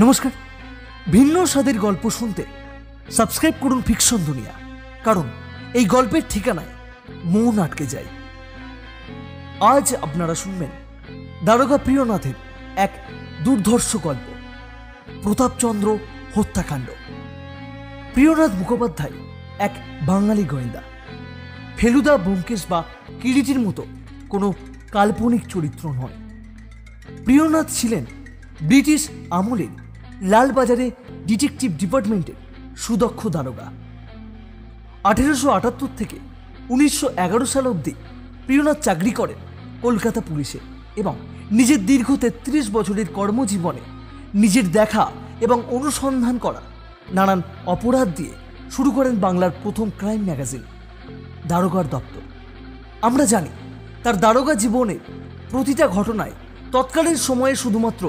নমস্কার। ভিন্ন স্বাদের গল্প শুনতে সাবস্ক্রাইব করুন ফিকশন দুনিয়া, কারণ এই গল্পের ঠিকানায় মন আটকে যায়। আজ আপনারা শুনবেন দারোগা প্রিয়নাথের এক দুর্ধর্ষ গল্প, প্রতাপচন্দ্র হত্যাকাণ্ড। প্রিয়নাথ মুখোপাধ্যায় এক বাঙালি গোয়েন্দা। ফেলুদা, ব্যোমকেশ বা কিরিটির মতো কোনো কাল্পনিক চরিত্র নয়। প্রিয়নাথ ছিলেন ব্রিটিশ আমলের লালবাজারে ডিটেকটিভ ডিপার্টমেন্টের সুদক্ষ দারোগা। 1878 থেকে 1911 সাল অবধি প্রিয়নাথ চাকরি করেন কলকাতা পুলিশে এবং নিজের দীর্ঘ 33 বছরের কর্মজীবনে নিজের দেখা এবং অনুসন্ধান করা নানান অপরাধ দিয়ে শুরু করেন বাংলার প্রথম ক্রাইম ম্যাগাজিন দারোগার দপ্তর। আমরা জানি তার দারোগা জীবনের প্রতিটা ঘটনায় তৎকালীন সময়ে শুধুমাত্র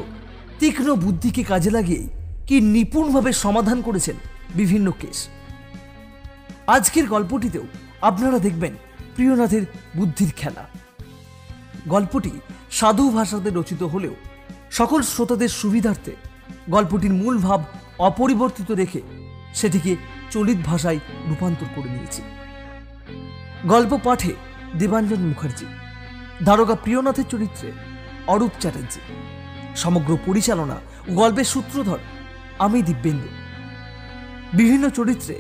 তীক্ষ্ণ বুদ্ধিকে কাজে লাগিয়েই কি নিপুণভাবে সমাধান করেছেন বিভিন্ন কেস। আজকের গল্পটিতেও আপনারা দেখবেন প্রিয়নাথের বুদ্ধির খেলা। গল্পটি সাধু ভাষাতে রচিত হলেও সকল শ্রোতাদের সুবিধার্থে গল্পটির মূল ভাব অপরিবর্তিত রেখে সেটিকে চলিত ভাষায় রূপান্তর করে নিয়েছি। গল্প পাঠে দেবাঞ্জন মুখার্জি, দারোগা প্রিয়নাথের চরিত্রে অরূপ চ্যাটার্জি, সমগ্র পরিচালনা ও গল্পের সূত্রধর আমি দিব্যেন্দু। বিভিন্ন চরিত্রে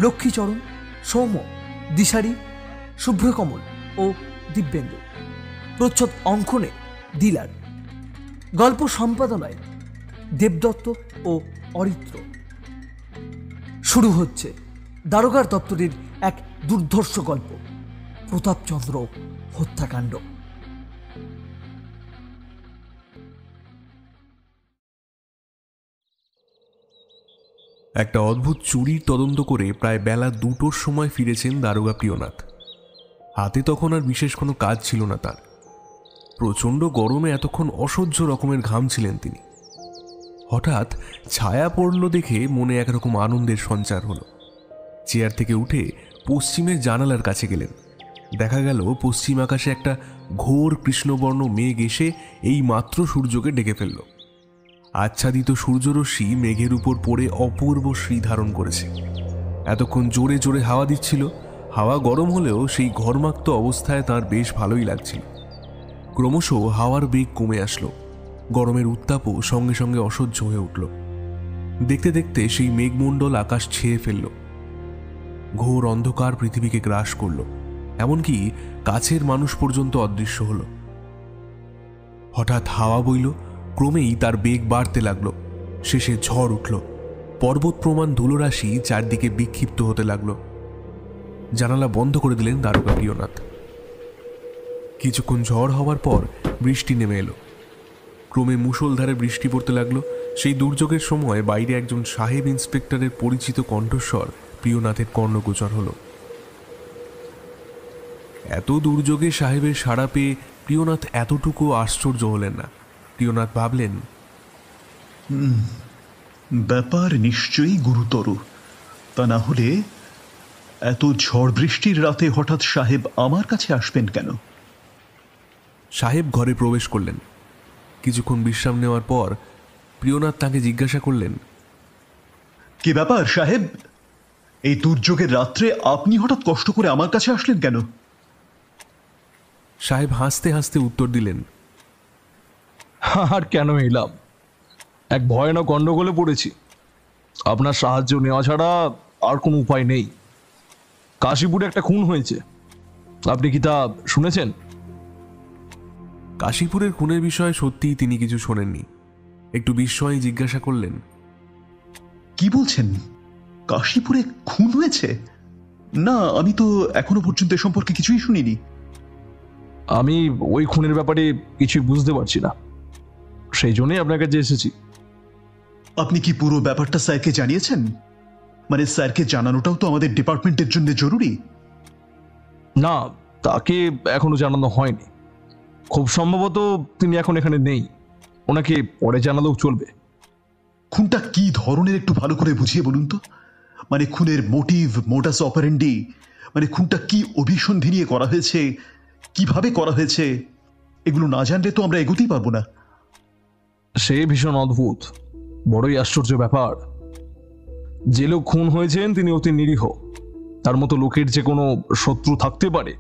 লক্ষ্মীচরণ, সৌম্য, দিশারি, শুভ্রকমল ও দিব্যেন্দু। প্রচ্ছদ অঙ্কনে দিলার। গল্প সম্পাদনায় দেবদত্ত ও অরিত্র। শুরু হচ্ছে দারোগার দপ্তরের এক দুর্ধর্ষ গল্প, প্রতাপচন্দ্র হত্যাকাণ্ড। একটা অদ্ভুত চুরির তদন্ত করে প্রায় বেলা 2টোর সময় ফিরেছেন দারোগা প্রিয়নাথ। হাতে তখন আর বিশেষ কোনো কাজ ছিল না তার। প্রচণ্ড গরমে এতক্ষণ অসহ্য রকমের ঘামছিলেন তিনি। হঠাৎ ছায়া পড়ল দেখে মনে একরকম আনন্দের সঞ্চার হলো। চেয়ার থেকে উঠে পশ্চিমের জানালার কাছে গেলেন। দেখা গেল পশ্চিম আকাশে একটা ঘোর কৃষ্ণবর্ণ মেঘ এসে এই মাত্র সূর্যকে ডেকে ফেলল। আচ্ছাদিত সূর্যরশ্মি মেঘের উপর পড়ে অপূর্ব শ্রী ধারণ করেছে। এতক্ষণ জোরে জোরে হাওয়া দিচ্ছিল। হাওয়া গরম হলেও সেই ঘর্মাক্ত অবস্থায় তার বেশ ভালোই লাগছিল। ক্রমশ হাওয়ার বেগ কমে আসলো। গরমের উত্তাপও সঙ্গে সঙ্গে অসহ্য হয়ে উঠল। দেখতে দেখতে সেই মেঘমণ্ডল আকাশ ছেয়ে ফেলল। ঘোর অন্ধকার পৃথিবীকে গ্রাস করল, এমনকি কাছের মানুষ পর্যন্ত অদৃশ্য হল। হঠাৎ হাওয়া বইল, ক্রমেই তার বেগ বাড়তে লাগল। শেষে ঝড় উঠল। পর্বত প্রমাণ ধুলোরাশি চারদিকে বিক্ষিপ্ত হতে লাগল। জানালা বন্ধ করে দিলেন দারোগা প্রিয়নাথ। কিছুক্ষণ ঝড় হওয়ার পর বৃষ্টি নেমে এলো। ক্রমে মুষলধারে বৃষ্টি পড়তে লাগলো। সেই দুর্যোগের সময় বাইরে একজন সাহেব ইন্সপেক্টরের পরিচিত কণ্ঠস্বর প্রিয়নাথের কর্ণগোচর হলো। এত দুর্যোগে সাহেবের সাড়া পেয়ে প্রিয়নাথ এতটুকু আশ্চর্য হলেন না। প্রিয়নাথ ভাবলেন, ব্যাপার নিশ্চয়ই গুরুতর। তা না হলে এত ঝড় বৃষ্টির রাতে হঠাৎ সাহেব আমার কাছে আসবেন কেন? সাহেব ঘরে প্রবেশ করলেন। কিছুক্ষণ বিশ্রাম নেওয়ার পর প্রিয়নাথ তাকে জিজ্ঞাসা করলেন, কি ব্যাপার সাহেব? এই দুর্যোগের রাত্রে আপনি হঠাৎ কষ্ট করে আমার কাছে আসলেন কেন? সাহেব হাসতে হাসতে উত্তর দিলেন, আর কেন এলাম, এক ভয়ানক গন্ডগোলে পড়েছি। আপনার সাহায্য নেওয়া ছাড়া আর কোনো উপায় নেই। কাশীপুরে একটা খুন হয়েছে, আপনি কি তা শুনেছেন? কাশীপুরের খুনের বিষয়ে সত্যিই তিনি কিছু শোনেননি। একটু বিস্ময়ে জিজ্ঞাসা করলেন, কি বলছেন? কাশীপুরে খুন হয়েছে? না, আমি তো এখনো পর্যন্ত এ সম্পর্কে কিছুই শুনিনি। আমি ওই খুনের ব্যাপারে কিছুই বুঝতে পারছি না, সেই জন্যই আপনার কাছে এসেছি। আপনি কি পুরো ব্যাপারটা স্যারকে জানিয়েছেন? মানে স্যারকে জানানোটাও তো আমাদের ডিপার্টমেন্টের জন্য জরুরি। না, তাকে এখনো জানানো হয়নি। খুব সম্ভবত তিনি এখন এখানে নেই, ওনাকে পরে জানালেও চলবে। খুনটা কি ধরনের একটু ভালো করে বুঝিয়ে বলুন তো। মানে খুনের মোটিভ, মোডাস অপারেন্ডি, মানে খুনটা কি অভিসন্ধি নিয়ে করা হয়েছে, কিভাবে করা হয়েছে, এগুলো না জানলে তো আমরা এগোতেই পারবো না। সে ভীষণ অদ্ভুত। বড়ই আশ্চর্য ব্যাপার। যে লোক খুন হয়েছেন তিনি অতি নিরীহ, তার মতো লোকের যে কোনো শত্রু থাকতে পারে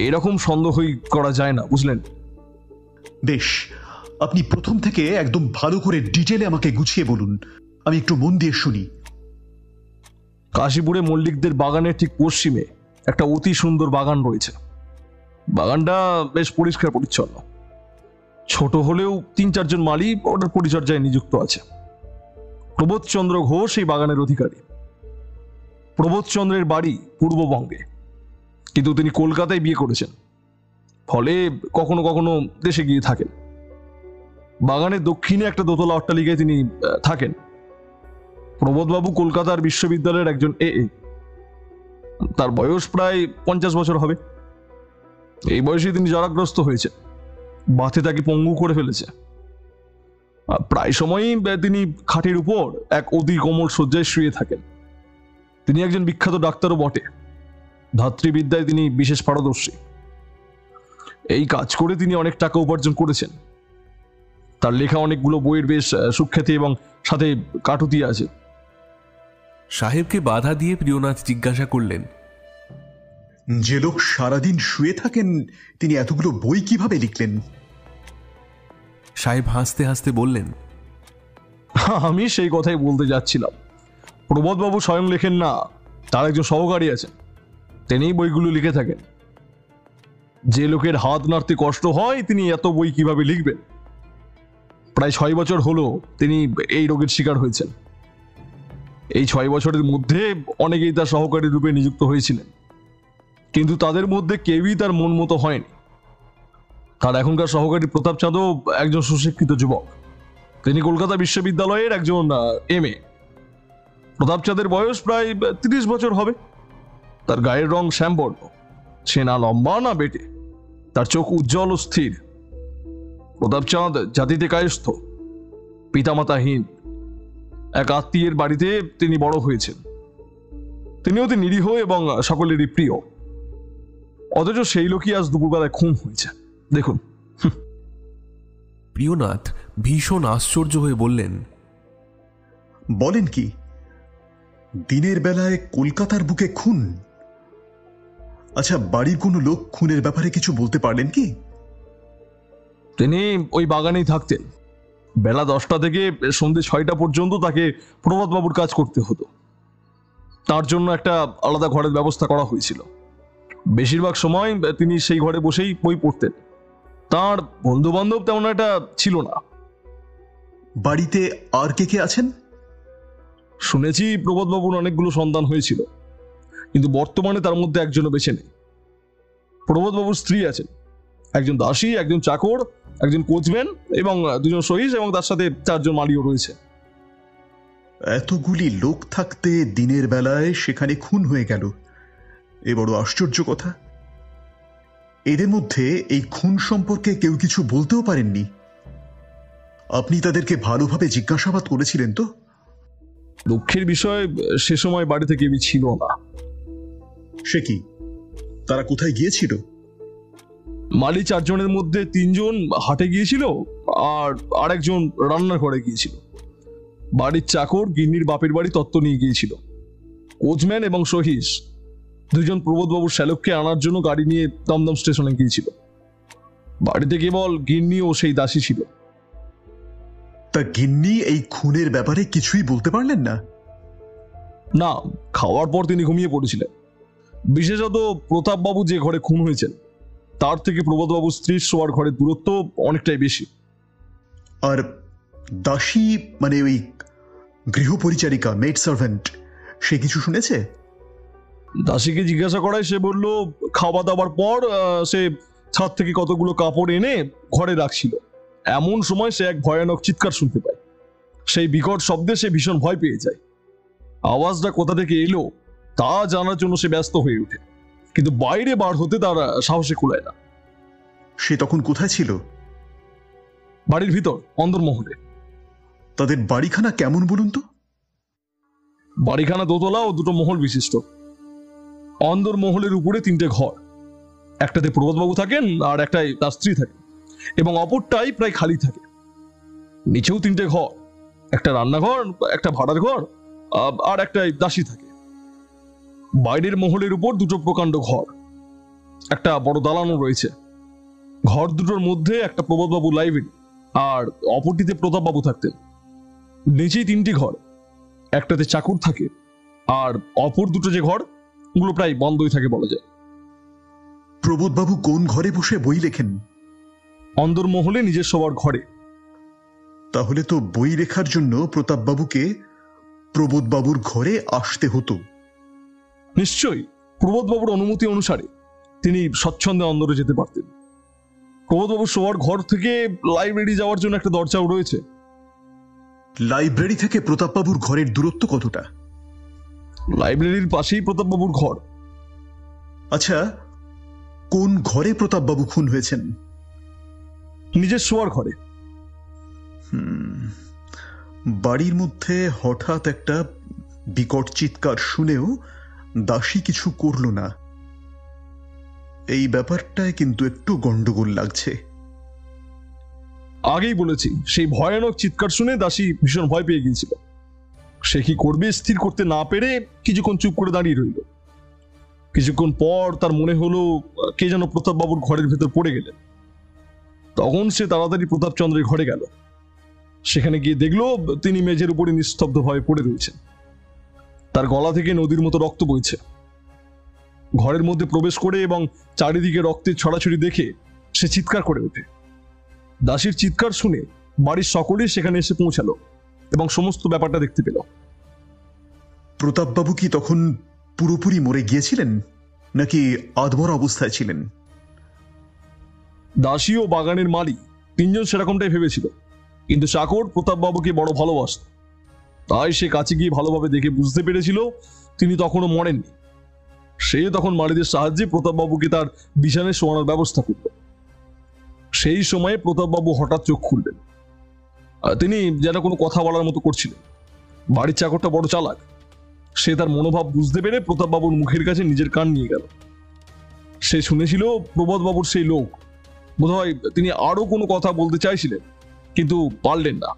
এরকম সন্দেহই করা যায় না, বুঝলেন? বেশ, আপনি প্রথম থেকে একদম ভালো করে ডিটেলে আমাকে গুছিয়ে বলুন, আমি একটু মন দিয়ে শুনি। কাশীপুরে মল্লিকদের বাগানের ঠিক পশ্চিমে একটা অতি সুন্দর বাগান রয়েছে। বাগানটা বেশ পরিষ্কার পরিচ্ছন্ন। ছোট হলেও 3-4 জন মালি ওটার পরিচর্যায় নিযুক্ত আছে। প্রবোধচন্দ্র ঘোষ এই বাগানের অধিকারী। প্রবোধচন্দ্রের বাড়ি পূর্ববঙ্গে, কিন্তু তিনি কলকাতায় বিয়ে করেছেন, ফলে কখনো কখনো দেশে গিয়ে থাকেন। বাগানের দক্ষিণে একটা দোতলা অট্টালিকায় তিনি থাকেন। প্রবোধবাবু কলকাতার বিশ্ববিদ্যালয়ের একজন এ। তার বয়স প্রায় 50 বছর হবে। এই বয়সে তিনি জরাগ্রস্ত হয়েছেন, বাতে তাকে পঙ্গু করে ফেলেছে। প্রায় সময়ই তিনি খাটের উপর এক অতি কোমল শয্যায় শুয়ে থাকেন। তিনি একজন বিখ্যাত ডাক্তারও বটে। ধাত্রীবিদ্যায় তিনি বিশেষ পারদর্শী। এই কাজ করে তিনি অনেক টাকা উপার্জন করেছেন। তার লেখা অনেকগুলো বইয়ের বেশ সুখ্যাতি এবং সাথে কাটুতি আছে। সাহেবকে বাধা দিয়ে প্রিয়নাথ জিজ্ঞাসা করলেন, যে লোক সারাদিন শুয়ে থাকেন তিনি এতগুলো বই কিভাবে লিখলেন? সাহেব হাসতে হাসতে বললেন, আমি সেই কথাই বলতে যাচ্ছিলাম। প্রবোধবাবু স্বয়ং লেখেন না, তার একজন সহকারী আছেন, তিনিই বইগুলো লিখে থাকেন। যে লোকের হাত নাড়তে কষ্ট হয় তিনি এত বই কিভাবে লিখবেন? প্রায় 6 বছর হলো তিনি এই রোগের শিকার হয়েছেন। এই 6 বছরের মধ্যে অনেকেই তার সহকারী রূপে নিযুক্ত হয়েছিলেন, কিন্তু তাদের মধ্যে কেউই তার মন মতো হয়নি। তার এখনকার সহকারী প্রতাপচাঁদও একজন সুশিক্ষিত যুবক। তিনি কলকাতা বিশ্ববিদ্যালয়ের একজন MA। প্রতাপচাঁদের বয়স প্রায় 30 বছর হবে। তার গায়ের রং শ্যামবর্ণ, সে না লম্বা না বেটে। তার চোখ উজ্জ্বল ও স্থির। প্রতাপচাঁদ জাতিতে কায়স্থ, পিতামাতাহীন। এক আত্মীয়ের বাড়িতে তিনি বড় হয়েছেন। তিনি অতি নিরীহ এবং সকলেরই প্রিয়। অথচ সেই লোকই আজ দুপুরবেলায় খুন হয়েছে। দেখুন। প্রিয়নাথ ভীষণ আশ্চর্য হয়ে বললেন, বলেন কি, দিনের বেলায় কলকাতার বুকে খুন? আচ্ছা, বাড়ির কোনো লোক খুনের ব্যাপারে কিছু বলতে পারলেন কি? তিনি ওই বাগানেই থাকতেন। বেলা 10টা থেকে সন্ধ্যে 6টা পর্যন্ত তাকে প্রভাতবাবুর কাজ করতে হতো। তার জন্য একটা আলাদা ঘরের ব্যবস্থা করা হয়েছিল। বেশিরভাগ সময় তিনি সেই ঘরে বসেই বই পড়তেন। তার বন্ধু বান্ধব তেমন একটা ছিল না। বাড়িতে আর কে কে আছেন? শুনেছি প্রবোধবাবুর অনেকগুলো সন্তান হয়েছিল, কিন্তু বর্তমানে তার মধ্যে একজনও বেঁচে নেই। প্রবোধবাবুর স্ত্রী আছেন, একজন দাসী, একজন চাকর, একজন কোচম্যান এবং 2 জন সহিস, এবং তার সাথে 4 জন মালিও রয়েছে। এতগুলি লোক থাকতে দিনের বেলায় সেখানে খুন হয়ে গেল, এ বড় আশ্চর্য কথা। এদের মধ্যে এই খুন সম্পর্কে কেউ কিছু বলতেও পারেননি? আপনি তাদেরকে ভালোভাবে জিজ্ঞাসাবাদ করেছিলেন তো? দুঃখের বিষয়, সে সময় বাড়িতে কেউই ছিল না। সে কি, তারা কোথায় গিয়েছিল? মালি 4 জনের মধ্যে 3 জন হাটে গিয়েছিল, আর আরেকজন রান্নার ঘরে গিয়েছিল। বাড়ির চাকর গিন্নির বাপের বাড়ি তত্ত্ব নিয়ে গিয়েছিল। কোচম্যান এবং সহিস 2 জন প্রবোধবাবুর শ্যালককে আনার জন্য গাড়ি নিয়ে দমদম স্টেশনে গিয়েছিল। বাড়িতে কেবল গিন্নি ও সেই দাসী ছিল। তা গিন্নি এই খুনের ব্যাপারে কিছুই বলতে পারলেন না? না, খাওয়ার পর তিনি ঘুমিয়ে পড়েছিলেন। বিশেষত প্রতাপবাবু যে ঘরে খুন হয়েছেন তার থেকে প্রবোধবাবুর স্ত্রীর শোয়ার ঘরের দূরত্ব অনেকটাই বেশি। আর দাসী মানে ওই গৃহপরিচারিকা, মেড সার্ভেন্ট, সে কিছু শুনেছে? দাসীকে জিজ্ঞাসা করায় সে বলল, খাওয়া দাওয়ার পর সে ছাদ থেকে কতগুলো কাপড় এনে ঘরে রাখছিল। এমন সময় সে এক ভয়ানক চিৎকার শুনতে পায়। সেই বিকট শব্দে সে ভীষণ ভয় পেয়ে যায়। আওয়াজটা কোথা থেকে এলো তা জানার জন্য সে ব্যস্ত হয়ে ওঠে, কিন্তু বাইরে বার হতে তার সাহসে কুলায় না। সে তখন কোথায় ছিল? বাড়ির ভিতর অন্দরমহলে। তাদের বাড়িখানা কেমন বলুন তো? বাড়িখানা দোতলা ও 2টো মহল বিশিষ্ট। অন্দরমহলের উপরে 3টে ঘর। একটাতে প্রবোধবাবু থাকেন, আর একটাই তার স্ত্রী থাকে, এবং অপরটাই প্রায় খালি থাকে। নিচেও 3টে ঘর, একটা রান্নাঘর, একটা ভাড়ার ঘর, আর একটা দাসী থাকে। বাইরের মহলের উপর দুটো প্রকাণ্ড ঘর, একটা বড় দালানও রয়েছে। ঘর দুটোর মধ্যে একটা প্রবোধবাবু লাইব্রেরি, আর অপরটিতে প্রতাপবাবু থাকতেন। নিচেই তিনটি ঘর, একটাতে চাকর থাকে, আর অপর দুটো যে ঘর, ওগুলো প্রায় বন্ধই থাকে বলা যায়। প্রবোধবাবু কোন ঘরে বসে বই লেখেন? অন্দরমহলে নিজের শোবার ঘরে। তাহলে তো বই লেখার জন্য প্রতাপবাবুকে প্রবোধবাবুর ঘরে আসতে হতো। নিশ্চয়ই প্রবোধবাবুর অনুমতি অনুসারে তিনি স্বচ্ছন্দে অন্দরে যেতে পারতেন। প্রবোধবাবুর শোয়ার ঘর থেকে লাইব্রেরি যাওয়ার জন্য একটা দরজাও রয়েছে। লাইব্রেরি থেকে প্রতাপবাবুর ঘরের দূরত্ব কতটা? লাইব্রেরির পাশেই প্রতাপবাবুর ঘর। আচ্ছা, কোন ঘরে প্রতাপবাবু খুন হয়েছেন? নিজের শোয়ার ঘরে। বাড়ির মধ্যে হঠাৎ একটা বিকট চিৎকার শুনেও দাসী কিছু করল না, এই ব্যাপারটায় কিন্তু একটু গন্ডগোল লাগছে। আগেই বলেছি, সেই ভয়ানক চিৎকার শুনে দাসী ভীষণ ভয় পেয়ে গিয়েছিল। সে কি করবে স্থির করতে না পেরে কিছুক্ষণ চুপ করে দাঁড়িয়ে রইল। কিছুক্ষণ পর তার মনে হলো কে যেন প্রতাপবাবুর ঘরের ভেতর পড়ে গেলেন। তখন সে তাড়াতাড়ি প্রতাপচন্দ্রের ঘরে গেল। সেখানে গিয়ে দেখলো তিনি মেঝের উপরে নিস্তব্ধভাবে পড়ে রয়েছেন। তার গলা থেকে নদীর মতো রক্ত বইছে। ঘরের মধ্যে প্রবেশ করে এবং চারিদিকে রক্তের ছড়াছড়ি দেখে সে চিৎকার করে ওঠে। দাসীর চিৎকার শুনে বাড়ির সকলেই সেখানে এসে পৌঁছালো এবং সমস্ত ব্যাপারটা দেখতে পেল। প্রতাপবাবু কি তখন পুরোপুরি মরে গিয়েছিলেন নাকি আধমরা অবস্থায় ছিলেন? দাসী ও বাগানের মালি তিনজন সেরকমটাই ভেবেছিল, কিন্তু চাকর প্রতাপবাবুকে বড় ভালোবাসত। তাই সে কাছে গিয়ে ভালোভাবে দেখে বুঝতে পেরেছিল তিনি তখনও মরেননি। সে তখন মালিদের সাহায্যে প্রতাপবাবুকে তার বিছানায় শোয়ানোর ব্যবস্থা করল। সেই সময়ে প্রতাপবাবু হঠাৎ চোখ খুললেন। তিনি যেন কোনো কথা বলার মতো করছিলেন। বাড়ির চাকরটা বড় চালাক, সে তার মনোভাব বুঝতে পেরে প্রতাপবাবুর মুখের কাছে নিজের কান নিয়ে গেল। সে শুনেছিল প্রবোধবাবুর সেই লোক। বোধহয় তিনি আরো কোনো কথা বলতে চাইছিলেন, কিন্তু পারলেন না।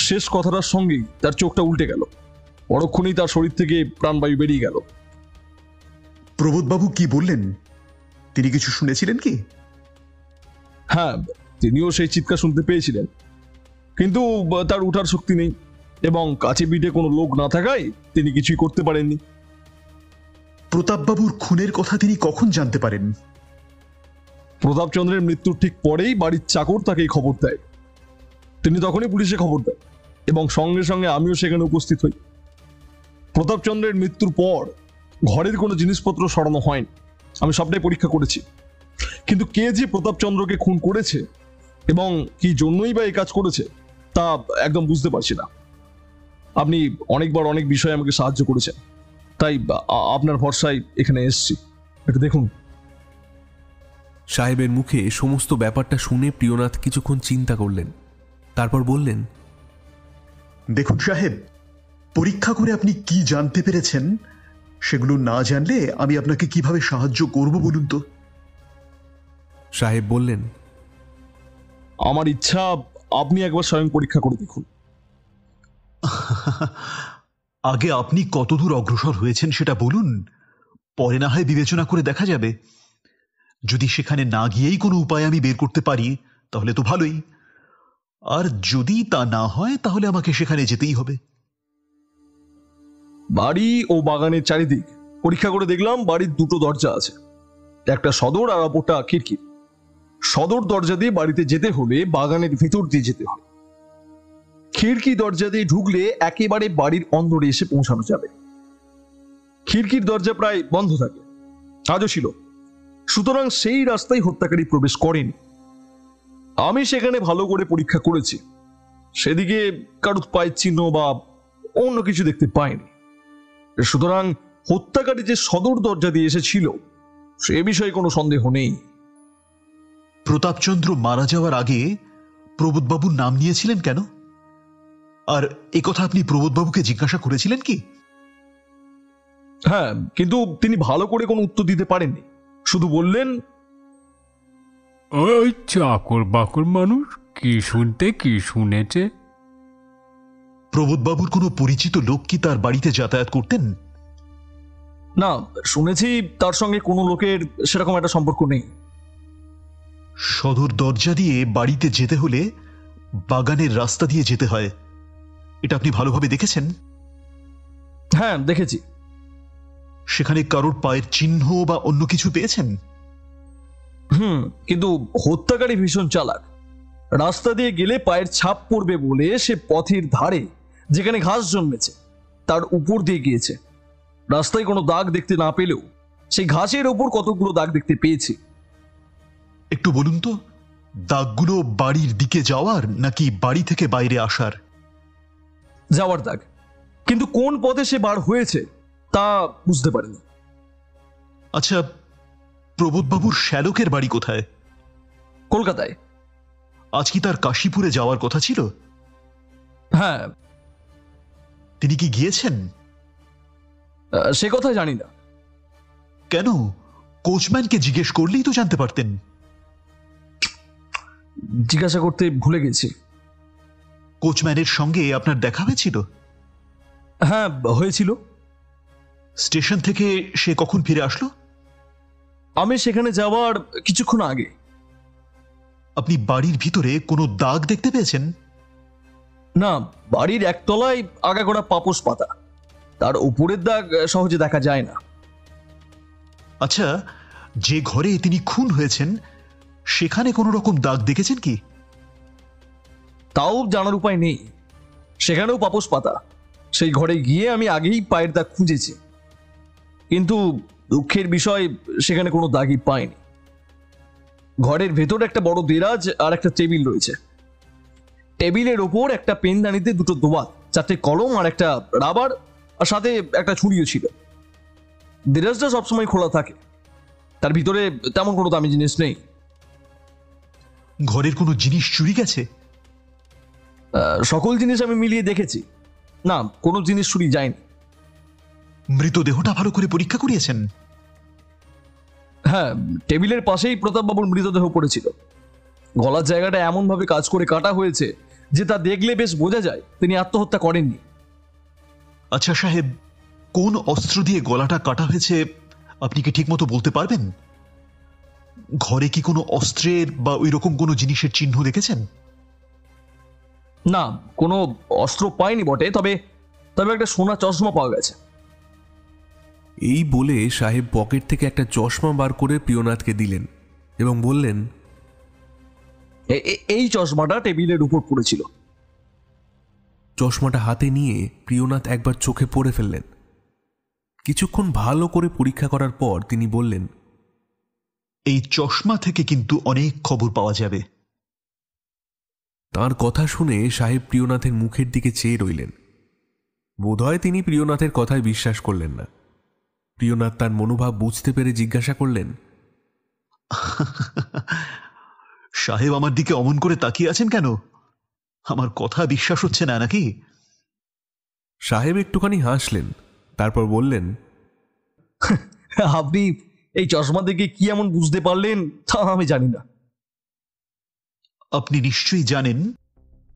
শেষ কথাটার সঙ্গেই তার চোখটা উল্টে গেল। পরক্ষণেই তার শরীর থেকে প্রাণবায়ু বেরিয়ে গেল। প্রবোধবাবু কি বললেন? তিনি কিছু শুনেছিলেন কি? হ্যাঁ, তিনিও সেই চিৎকার শুনতে পেয়েছিলেন, কিন্তু তার উঠার শক্তি নেই এবং কাছে পিঠে কোনো লোক না থাকায় তিনি কিছুই করতে পারেননি। প্রতাপবাবুর খুনের কথা তিনি কখন জানতে পারেন? প্রতাপচন্দ্রের মৃত্যুর ঠিক পরেই বাড়ির চাকর তাকে খবর দেয়। তিনি তখনই পুলিশে খবর দেন এবং সঙ্গে সঙ্গে আমিও সেখানে উপস্থিত হই। প্রতাপচন্দ্রের মৃত্যুর পর ঘরের কোনো জিনিসপত্র সরানো হয়নি। আমি সবটাই পরীক্ষা করেছি, কিন্তু কে যে প্রতাপচন্দ্রকে খুন করেছে এবং কি জন্যই বা এই কাজ করেছে তা একদম বুঝতে পারছি না। আপনি অনেকবার অনেক বিষয়ে আমাকে সাহায্য করেছেন, তাই আপনার ভরসায় এখানে এসেছি। একটু দেখুন। সাহেবের মুখে সমস্ত ব্যাপারটা শুনে প্রিয়নাথ কিছুক্ষণ চিন্তা করলেন, তারপর বললেন, দেখুন সাহেব, পরীক্ষা করে আপনি কি জানতে পেরেছেন সেগুলো না জানলে আমি আপনাকে কিভাবে সাহায্য করব বলুন তো? সাহেব বললেন, আমার ইচ্ছা আপনি একবার স্বয়ং পরীক্ষা করে দেখুন। আগে আপনি কতদূর অগ্রসর হয়েছেন সেটা বলুন, পরে না হয় বিবেচনা করে দেখা যাবে। যদি সেখানে না গিয়েই কোনো উপায় আমি বের করতে পারি তাহলে তো ভালোই, আর যদি তা না হয় তাহলে আমাকে সেখানে যেতেই হবে। বাড়ি ও বাগানের চারিদিক পরীক্ষা করে দেখলাম বাড়ির দুটো দরজা আছে, একটা সদর আর অপরটা খিড়কি। সদর দরজা দিয়ে বাড়িতে যেতে হলে বাগানের ভিতর দিয়ে যেতে হয়। খিড়কি দরজা দিয়ে ঢুকলে একেবারে বাড়ির অন্দরে এসে পৌঁছানো যাবে। খিড়কির দরজা প্রায় বন্ধ থাকে, আজও ছিল, সুতরাং সেই রাস্তায় হত্যাকারী প্রবেশ করেনি। আমি সেখানে ভালো করে পরীক্ষা করেছি, সেদিকে কারুর পায়ের চিহ্ন বা অন্য কিছু দেখতে পাইনি। সুতরাং হত্যাকারী যে সদর দরজা দিয়ে এসেছিল সে বিষয়ে কোনো সন্দেহ নেই। প্রতাপচন্দ্র মারা যাওয়ার আগে প্রবোধবাবুর নাম নিয়েছিলেন কেন? আর একথা আপনি প্রবোধবাবুকে জিজ্ঞাসা করেছিলেন কি? হ্যাঁ, কিন্তু তিনি ভালো করে কোনো উত্তর দিতে পারেননি। শুধু বললেন, ওই চাকর বাকর মানুষ কি শুনতে কি শুনেছে। প্রবোধবাবুর কোনো পরিচিত লোক কি তার বাড়িতে যাতায়াত করতেন? না, শুনেছি তার সঙ্গে কোনো লোকের সেরকম একটা সম্পর্ক নেই। সদর দরজা দিয়ে বাড়িতে যেতে হলে বাগানের রাস্তা দিয়ে যেতে হয়, এটা আপনি ভালোভাবে দেখেছেন? হ্যাঁ, দেখেছি। সেখানে কারোর পায়ের চিহ্ন বা অন্য কিছু পেয়েছেন? কিন্তু হত্যাকারী ভীষণ চালাক। রাস্তা দিয়ে গেলে পায়ের ছাপ পড়বে বলে সে পথের ধারে যেখানে ঘাস জন্মেছে তার উপর দিয়ে গিয়েছে। রাস্তায় কোনো দাগ দেখতে না পেলেও সেই ঘাসের ওপর কতগুলো দাগ দেখতে পেয়েছি। একটু বলুন তো, দাগগুলো বাড়ির দিকে যাওয়ার নাকি বাড়ি থেকে বাইরে আসার? যাওয়ার দাগ, কিন্তু কোন পথে সে বার হয়েছে তা বুঝতে পারিনি। আচ্ছা, প্রবোধবাবুর শ্যালকের বাড়ি কোথায়? কলকাতায়। আজ কি তার কাশীপুরে যাওয়ার কথা ছিল? হ্যাঁ। তিনি কি গিয়েছেন? সে কথা জানি না। কেন? কোচম্যানকে জিজ্ঞেস করলেই তো জানতে পারতেন। জিজ্ঞাসা করতে ভুলে গেছি। কোচম্যানের সঙ্গে আপনার দেখা হয়েছিল? হ্যাঁ, হয়েছিল। স্টেশন থেকে সে কখন ফিরে আসলো? আমি সেখানে যাওয়ার কিছুক্ষণ আগে। আপনি বাড়ির ভিতরে কোনো দাগ দেখতে পেয়েছেন? না, বাড়ির একতলায় আগাগোড়া পাপোশ পাতা, তার উপরের দাগ সহজে দেখা যায় না। আচ্ছা, যে ঘরে তিনি খুন হয়েছেন সেখানে কোনো রকম দাগ দেখেছেন কি? তাও জানার উপায় নেই। সেখানেও পাপোশ পাতা। সেই ঘরে গিয়ে আমি আগেই পায়ের দাগ খুঁজেছি, কিন্তু দুঃখের বিষয় সেখানে কোনো দাগই পাইনি। ঘরের ভেতর একটা বড় দেরাজ আর একটা টেবিল রয়েছে। টেবিলের ওপর একটা পেনদানিতে দুটো দোয়াত, চারটে কলম আর একটা রাবার, আর সাথে একটা ছুরিও ছিল। দেরাজটা সবসময় খোলা থাকে, তার ভিতরে তেমন কোনো দামি জিনিস নেই। ঘরের কোনো জিনিস চুরি গেছে? সকল জিনিস আমি মিলিয়ে দেখেছি, না, কোনো জিনিস চুরি যায়নি। মৃতদেহটা ভালো করে পরীক্ষা করিয়েছেন? হ্যাঁ, টেবিলের পাশেই প্রতাপবাবুর মৃতদেহ পড়েছিল। গলার জায়গাটা এমন ভাবে কাজ করে কাটা হয়েছে যে তা দেখলে বেশ বোঝা যায় তিনি আত্মহত্যা করেননি। আচ্ছা সাহেব, কোন অস্ত্র দিয়ে গলাটা কাটা হয়েছে আপনি কি ঠিক মতো বলতে পারবেন? ঘরে কি কোনো অস্ত্রের বা ওই রকম কোনো জিনিসের চিহ্ন দেখেছেন? না, কোনো অস্ত্র পাইনি বটে, তবে একটা সোনা চশমা পাওয়া গেছে। এই বলে সাহেব পকেট থেকে একটা চশমা বার করে প্রিয়নাথকে দিলেন এবং বললেন, এই চশমাটা টেবিলের উপর পড়েছিল। চশমাটা হাতে নিয়ে প্রিয়নাথ একবার চোখে পড়ে ফেললেন। কিছুক্ষণ ভালো করে পরীক্ষা করার পর তিনি বললেন, এই চশমা থেকে কিন্তু অনেক খবর পাওয়া যাবে। তার কথা শুনে সাহেব প্রিয়নাথের মুখের দিকে চেয়ে রইলেন। বোধহয় তিনি প্রিয়নাথের কথায় বিশ্বাস করলেন না। প্রিয়নাথ তার মনোভাব বুঝতে পেরে জিজ্ঞাসা করলেন, সাহেব আমার দিকে অমন করে তাকিয়ে আছেন কেন? আমার কথা বিশ্বাস হচ্ছে না নাকি? সাহেব একটুখানি হাসলেন, তারপর বললেন, আপনি এই চশমা দেখে কি এমন বুঝতে পারলেন তা আমি জানি না। আপনি নিশ্চয়ই জানেন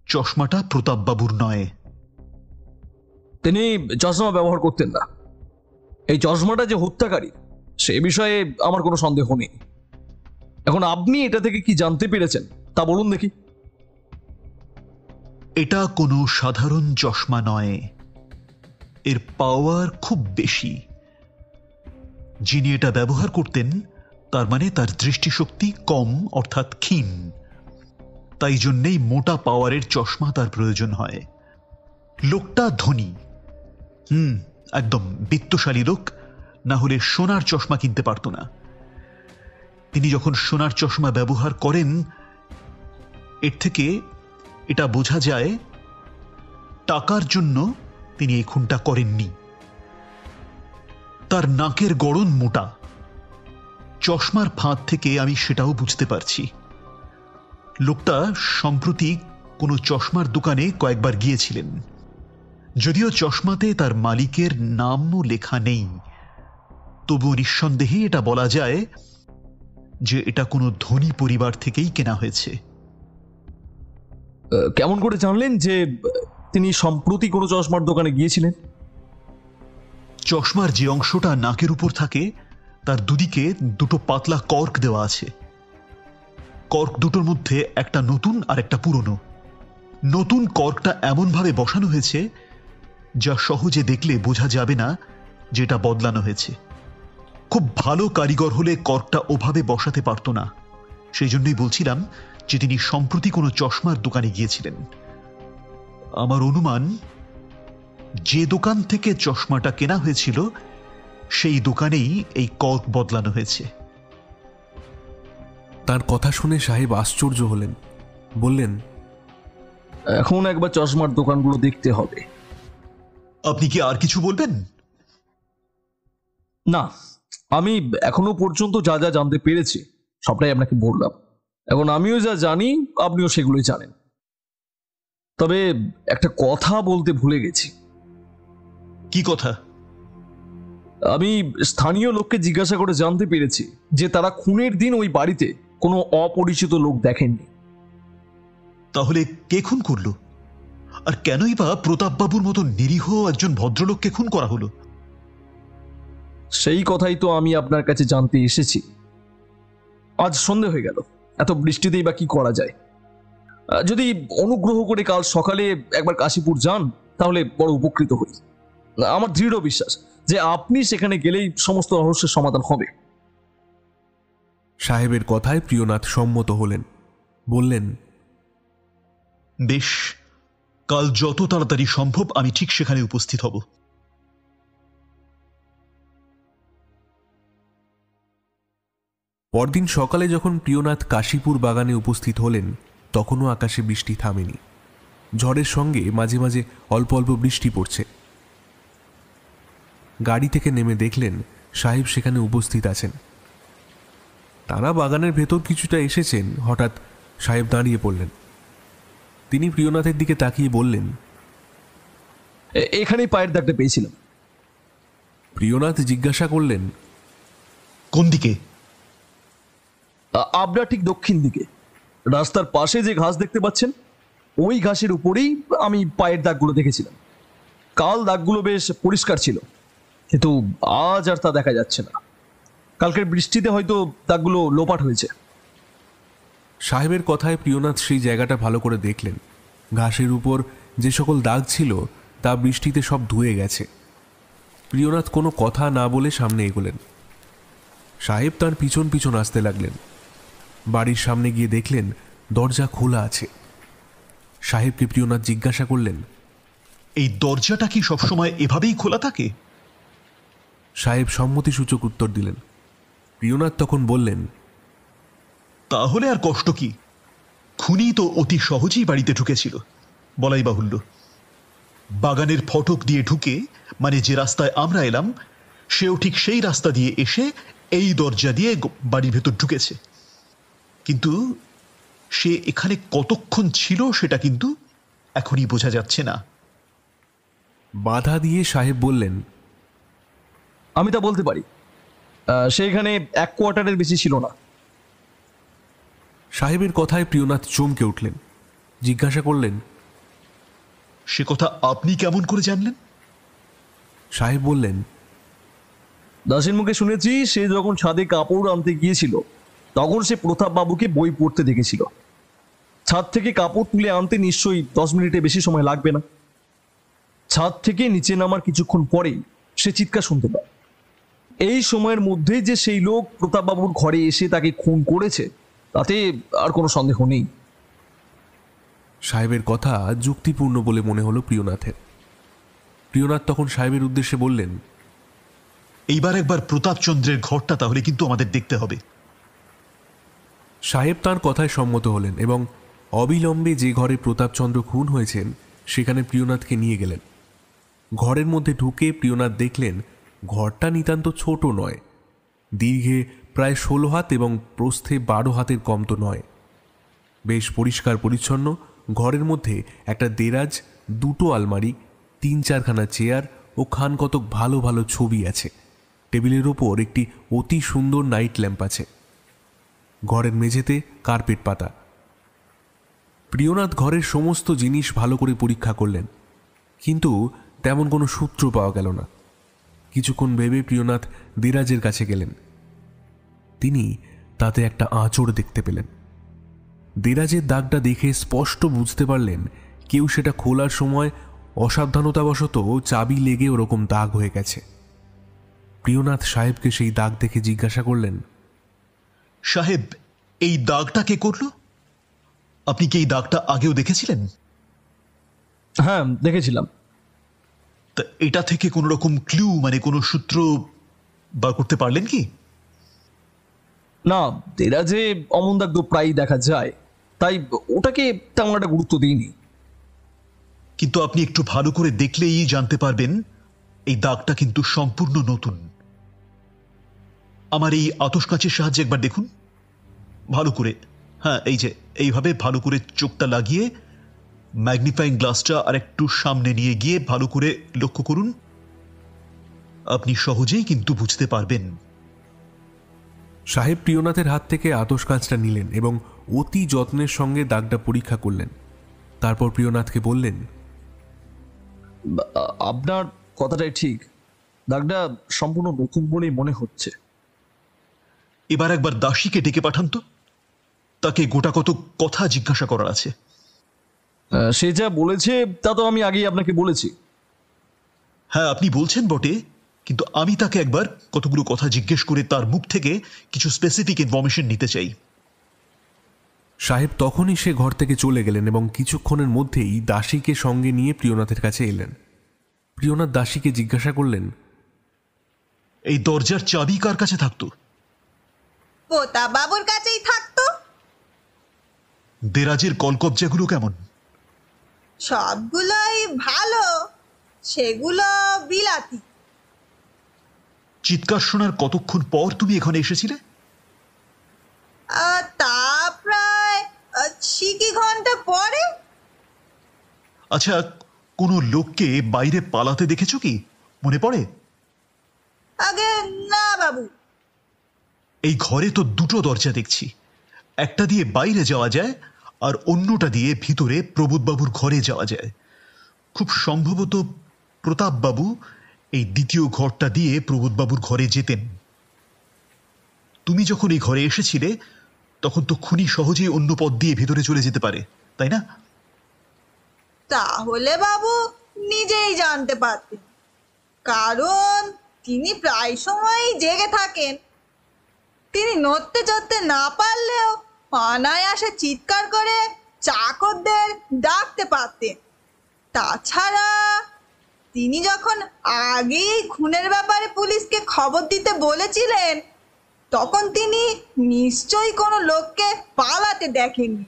চশমাটা প্রতাপবাবুর নয়। তিনি চশমা ব্যবহার করতেন না। এই চশমাটা যে হত্যাকারী সে বিষয়ে আমার কোনো সন্দেহ নেই। এখন আপনি এটা থেকে কি জানতে পেরেছেন তা বলুন দেখি। এটা কোনো সাধারণ চশমা নয়, এর পাওয়ার খুব বেশি। যিনি এটা ব্যবহার করতেন তার মানে তার দৃষ্টিশক্তি কম, অর্থাৎ ক্ষীণ। তাই জন্যেই মোটা পাওয়ারের চশমা তার প্রয়োজন হয়। লোকটা ধনী, একদম বিত্তশালী লোক, না হলে সোনার চশমা কিনতে পারত না। তিনি যখন সোনার চশমা ব্যবহার করেন, এর থেকে এটা বোঝা যায় টাকার জন্য তিনি এই খুনটা করেননি। তার নাকের গড়ন মোটা, চশমার ফাঁদ থেকে আমি সেটাও বুঝতে পারছি। লোকটা সম্প্রতি কোনো চশমার দোকানে কয়েকবার গিয়েছিলেন। যদিও চশমাতে তার মালিকের নামও লেখা নেই, তবুও নিঃসন্দেহে এটা বলা যায় যে এটা কোনো ধনী পরিবার থেকেই কেনা হয়েছে। কেমন করে জানলেন যে তিনি সম্প্রতি কোনো চশমার দোকানে গিয়েছিলেন? চশমার যে অংশটা নাকের উপর থাকে তার দুদিকে দুটো পাতলা কর্ক দেওয়া আছে। কর্ক দুটোর মধ্যে একটা নতুন আর একটা পুরনো। নতুন কর্কটা এমনভাবে বসানো হয়েছে যা সহজে দেখলে বোঝা যাবে না যেটা বদলানো হয়েছে। খুব ভালো কারিগর হলে কর্কটা ওভাবে বসাতে পারতো না। সেই জন্যই বলছিলাম যে তিনি সম্প্রতি কোনো চশমার দোকানে গিয়েছিলেন। আমার অনুমান যে দোকান থেকে চশমাটা কেনা হয়েছিল সেই দোকানেই এই কর্ক বদলানো হয়েছে। তার কথা শুনে সাহেব আশ্চর্য হলেন, বললেন, এখন একবার চশমার দোকানগুলো দেখতে হবে। আপনি কি আর কিছু বলবেন? না, আমি এখনো পর্যন্ত যা যা জানতে পেরেছি সবটাই আপনাকে বললাম। এখন আমিও যা জানি আপনিও সেগুলোই জানেন। তবে একটা কথা বলতে ভুলে গেছি। কি কথা? আমি স্থানীয় লোককে জিজ্ঞাসা করে জানতে পেরেছি যে তারা খুনের দিন ওই বাড়িতে কোনো অপরিচিত লোক দেখেননি। তাহলে কে খুন করলো? আর কেনই বা প্রতাপবাবুর মতো নিরীহ একজন ভদ্রলোককে খুন করা হলো? সেই কথাই তো আমি আপনার কাছে জানতে এসেছি। আজ সন্ধে হয়ে গেল, এত বৃষ্টিতেই বা কি করা যায়? যদি অনুগ্রহ করে কাল সকালে একবার কাশীপুর যান তাহলে বড় উপকৃত হই। আমার দৃঢ় বিশ্বাস যে আপনি সেখানে গেলেই সমস্ত রহস্যের সমাধান হবে। সাহেবের কথায় প্রিয়নাথ সম্মত হলেন, বললেন, বেশ, কাল যত তাড়াতাড়ি সম্ভব আমি ঠিক সেখানে উপস্থিত হব। পরদিন সকালে যখন প্রিয়নাথ কাশীপুর বাগানে উপস্থিত হলেন তখনও আকাশে বৃষ্টি থামেনি। ঝড়ের সঙ্গে মাঝে মাঝে অল্প অল্প বৃষ্টি পড়ছে। গাড়ি থেকে নেমে দেখলেন সাহেব সেখানে উপস্থিত আছেন। তারা বাগানের ভেতর কিছুটা এসেছেন, হঠাৎ সাহেব দাঁড়িয়ে পড়লেন। তিনি প্রিয়নাথের দিকে তাকিয়ে বললেন, এখানেই পায়ের দাগটা পেয়েছিলাম। প্রিয়নাথ জিজ্ঞাসা করলেন, কোন দিকে? আপনার ঠিক দক্ষিণ দিকে রাস্তার পাশে যে ঘাস দেখতে পাচ্ছেন ওই ঘাসের উপরেই আমি পায়ের দাগগুলো দেখেছিলাম। কাল দাগগুলো বেশ পরিষ্কার ছিল, কিন্তু আজ আর তা দেখা যাচ্ছে না। কালকের বৃষ্টিতে হয়তো দাগগুলো লোপাট হয়েছে। সাহেবের কথায় প্রিয়নাথ সেই জায়গাটা ভালো করে দেখলেন। ঘাসের উপর যে সকল দাগ ছিল তা বৃষ্টিতে সব ধুয়ে গেছে। প্রিয়নাথ কোনো কথা না বলে সামনে এগোলেন। সাহেব তার পিছন পিছন আসতে লাগলেন। বাড়ির সামনে গিয়ে দেখলেন দরজা খোলা আছে। সাহেবকে প্রিয়নাথ জিজ্ঞাসা করলেন, এই দরজাটা কি সবসময় এভাবেই খোলা থাকে? সাহেব সম্মতিসূচক উত্তর দিলেন। প্রিয়নাথ তখন বললেন, তাহলে আর কষ্ট কি? খুনি তো অতি সহজেই বাড়িতে ঢুকেছিল, বলাই বাহুল্য। বাগানের ফটক দিয়ে ঢুকে, মানে যে রাস্তায় আমরা এলাম, সেও ঠিক সেই রাস্তা দিয়ে এসে এই দরজা দিয়ে বাড়ির ভেতর ঢুকেছে। কিন্তু সে এখানে কতক্ষণ ছিল সেটা কিন্তু এখনই বোঝা যাচ্ছে না। বাধা দিয়ে সাহেব বললেন, আমি তা বলতে পারি, সেইখানে 1 কোয়ার্টারের বেশি ছিল না। সাহেবের কথায় প্রিয়নাথ চমকে উঠলেন। জিজ্ঞাসা করলেন, সে কথা আপনি কেমন করে জানলেন? সাহেব বললেন, দাসের মুখে শুনেছি সে যখন ছাদে কাপড় আনতে গিয়েছিল তখন সে প্রতাপ বাবুকে বই পড়তে দেখেছিল। ছাদ থেকে কাপড় তুলে আনতে নিশ্চয়ই 10 মিনিটের বেশি সময় লাগবে না। ছাদ থেকে নিচে নামার কিছুক্ষণ পরেই সে চিৎকার শুনতে পায়। এই সময়ের মধ্যে যে সেই লোক প্রতাপ বাবুর ঘরে এসে তাকে খুন করেছে তাতে আর কোনো সন্দেহ নেই। সাহেবের কথা যুক্তিপূর্ণ বলে মনে হলো প্রিয়নাথের। প্রিয়নাথ তখন সাহেবের উদ্দেশ্যে বললেন, এইবার একবার প্রতাপচন্দ্রের ঘরটা তাহলে কিন্তু আমাদের দেখতে হবে। সাহেব তাঁর কথায় সম্মত হলেন এবং অবিলম্বে যে ঘরে প্রতাপচন্দ্র খুন হয়েছেন সেখানে প্রিয়নাথকে নিয়ে গেলেন। ঘরের মধ্যে ঢুকে প্রিয়নাথ দেখলেন ঘরটা নিতান্ত ছোট নয়, দীর্ঘে প্রায় 16 হাত এবং প্রস্থে 12 হাতের কম তো নয়। বেশ পরিষ্কার পরিচ্ছন্ন। ঘরের মধ্যে একটা দেরাজ, 2টো আলমারি, 3-4খানা চেয়ার ও খান কতক ভালো ভালো ছবি আছে। টেবিলের ওপর একটি অতি সুন্দর নাইট ল্যাম্প আছে। ঘরের মেঝেতে কার্পেট পাতা। প্রিয়নাথ ঘরের সমস্ত জিনিস ভালো করে পরীক্ষা করলেন। কিন্তু তেমন কোনো সূত্র পাওয়া গেল না। কিছুক্ষণ ভেবে প্রিয়নাথ দেরাজের কাছে গেলেন। তিনি তাতে একটা আঁচড় দেখতে পেলেন। দেরাজের দাগটা দেখে স্পষ্ট বুঝতে পারলেন কেউ সেটা খোলার সময় অসাবধানতাবশত চাবি লেগে ওরকম দাগ হয়ে গেছে। প্রিয়নাথ সাহেবকে সেই দাগ দেখে জিজ্ঞাসা করলেন, সাহেব, এই দাগটা কে করলো? আপনি কি এই দাগটা আগেও দেখেছিলেন? হ্যাঁ, দেখেছিলাম। তা এটা থেকে কোনো রকম ক্লু, মানে কোনো সূত্র বার করতে পারলেন কি? না, দেরাজে অমন দাগ তো প্রায়ই দেখা যায়, তাই ওটাকে তেমন একটা গুরুত্ব দিইনি। কিন্তু আপনি একটু ভালো করে দেখলেই জানতে পারবেন এই দাগটা কিন্তু সম্পূর্ণ নতুন। আমার এই আতশ কাঁচের সাহায্যে একবার দেখুন ভালো করে। হ্যাঁ, এই যে এইভাবে ভালো করে চোখটা লাগিয়ে ম্যাগনিফাইং গ্লাসটা আর একটু সামনে নিয়ে গিয়ে ভালো করে লক্ষ্য করুন। আপনি সহজেই কিন্তু বুঝতে পারবেন। সাহেব প্রিয়নাথের হাত থেকে আতশ কাঁচটা নিলেন এবং অতি যত্নের সঙ্গে দাগটা পরীক্ষা করলেন। তারপর প্রিয়নাথকে বললেন, আপনার কথাটাই ঠিক, দাগটা সম্পূর্ণ নতুন বলেই মনে হচ্ছে। এবার একবার দাসীকে ডেকে পাঠান তো, তাকে গোটা কত কথা জিজ্ঞাসা করার আছে। সে যা বলেছে তা তো আমি আগেই আপনাকে বলেছি। হ্যাঁ, আপনি বলছেন বটে, কিন্তু আমি তাকে একবার কতগুলো কথা জিজ্ঞেস করে তার মুখ থেকে কিছু স্পেসিফিক ইনফরমেশন নিতে চাই। সাহেব তখনই সে ঘর থেকে চলে গেলেন এবং কিছুক্ষণের মধ্যেই দাসীকে সঙ্গে নিয়ে প্রিয়নাথের কাছে এলেন। প্রিয়নাথ দাসীকে জিজ্ঞাসা করলেন, এই দরজার চাবি কার কাছে থাকতো? প্রতাপ বাবুর কাছেই থাকতো। দেরাজের কলকবজাগুলো কেমন? সবগুলোই ভালো, সেগুলো বিলাতি। চিৎকার শোনার কতক্ষণ পর তুমি এখানে এসেছিলে? তা প্রায় সিকি ঘন্টা পরে। আচ্ছা, কোনো লোককে বাইরে পালাতে দেখেছো কি? মনে পড়ে? আগে না বাবু। এই ঘরে তো দুটো দরজা দেখছি, একটা দিয়ে বাইরে যাওয়া যায় আর অন্যটা দিয়ে ভিতরে প্রবোধবাবুর ঘরে যাওয়া যায়। খুব সম্ভবত প্রতাপবাবু এই দ্বিতীয় ঘরটা দিয়ে প্রবোধবাবুর ঘরে যেতেন। তুমি যখন এই ঘরে এসেছিলে তখন তো খুনি সহজেই অন্য পথ দিয়ে ভেতরে চলে যেতে পারে, তাই না? তাহলে বাবু নিজেই জানতে পারতেন, কারণ তিনি প্রায় সময়ই জেগে থাকেন। তিনি নড়তে চড়তে না পারলেও অনায়াসে চিৎকার করে চাকরদের ডাকতে পারতেন। তাছাড়া তিনি যখন আগেই খুনের ব্যাপারে পুলিশকে খবর দিতে বলেছিলেন, তখন তিনি নিশ্চয়ই কোনো লোককে পালাতে দেখেননি।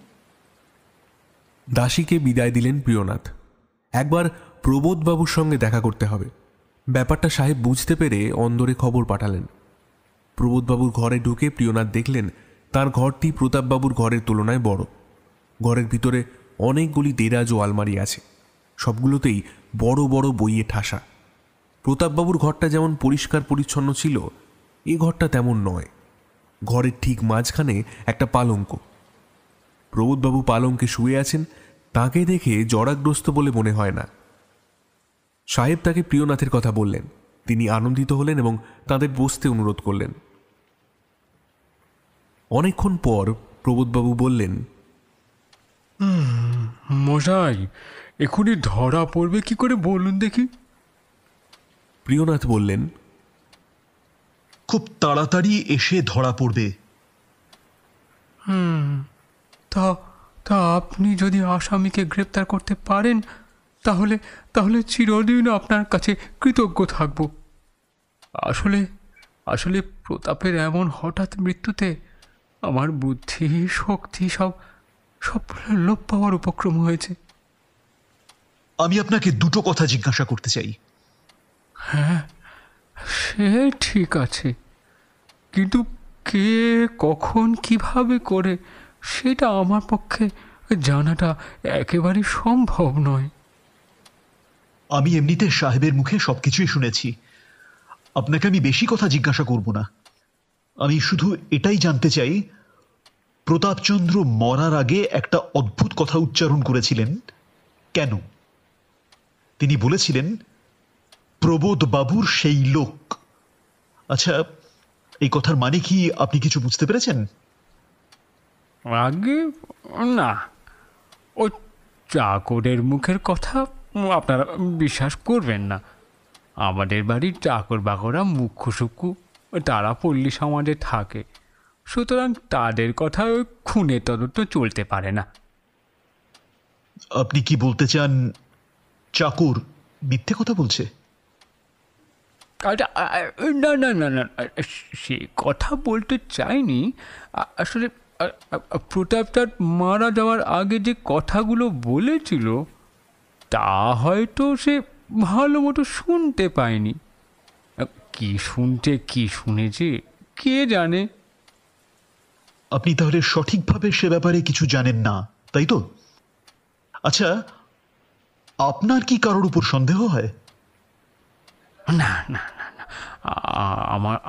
দাসীকে বিদায় দিলেন প্রিয়নাথ। একবার প্রবোধবাবুর সঙ্গে দেখা করতে হবে। ব্যাপারটা সাহেব বুঝতে পেরে অন্দরে খবর পাঠালেন। প্রবোধবাবুর ঘরে ঢুকে প্রিয়নাথ দেখলেন তার ঘরটি প্রতাপবাবুর ঘরের তুলনায় বড়। ঘরের ভিতরে অনেকগুলি দেরাজ ও আলমারি আছে, সবগুলোতেই বড় বড় বইয়ে ঠাসা। প্রতাপবাবুর ঘরটা যেমন পরিষ্কার পরিচ্ছন্ন ছিল, এ ঘরটা তেমন নয়। ঘরের ঠিক মাঝখানে একটা পালঙ্ক। প্রবোধবাবু পালঙ্কে শুয়ে আছেন, তাকে দেখে জরাগ্রস্ত বলে মনে হয় না। সাহেব তাকে প্রিয়নাথের কথা বললেন। তিনি আনন্দিত হলেন এবং তাদের বসতে অনুরোধ করলেন। অনেকক্ষণ পর প্রবোধবাবু বললেন, মশাই, এখনই ধরা পড়বে কি করে বলুন দেখি? প্রিয়নাথ বললেন, খুব তাড়াতাড়ি এসে ধরা পড়বে। তা তা আপনি যদি আসামিকে গ্রেপ্তার করতে পারেন তাহলে তাহলে চিরদিন আপনার কাছে কৃতজ্ঞ থাকব। আসলে আসলে প্রতাপের এমন হঠাৎ মৃত্যুতে আমার বুদ্ধি শক্তি সব সব লোপ পাওয়ার উপক্রম হয়েছে। আমি আপনাকে দুটো কথা জিজ্ঞাসা করতে চাই। হ্যাঁ, সে ঠিক আছে, কিন্তু কে, কখন, কিভাবে করে সেটা আমার পক্ষে জানাটা একেবারে সম্ভব নয়। আমি এমনিতে সাহেবের মুখে সবকিছুই শুনেছি, আপনাকে আমি বেশি কথা জিজ্ঞাসা করব না। আমি শুধু এটাই জানতে চাই, প্রতাপচন্দ্র মরার আগে একটা অদ্ভুত কথা উচ্চারণ করেছিলেন কেন? তিনি বলেছিলেন প্রবোধ বাবুর সেই লোক। আচ্ছা, এই কথার মানে কি আপনি কিছু বুঝতে পেরেছেন? আগে না, ওই চাকরের মুখের কথা আপনারা বিশ্বাস করবেন না। আমাদের বাড়ির চাকর বাকররা মুখ্য সূক্ষ্ম, তারা পল্লী সমাজে থাকে, সুতরাং তাদের কথা ওই খুনের তদন্ত চলতে পারে না। আপনি কি বলতে চান চাকর মিথ্যে কথা বলছে? আচ্ছা, না না না না, সে কথা বলতে চাইনি। আসলে প্রতাপচাঁদ মারা যাওয়ার আগে যে কথাগুলো বলেছিল তা হয়তো সে ভালো মতো শুনতে পায়নি। কি শুনতে কি শুনেছে কে জানে। আপনি তাহলে সঠিকভাবে সে ব্যাপারে কিছু জানেন না, তাই তো? আচ্ছা, আপনার কি কারোর উপর সন্দেহ হয়? না না না না,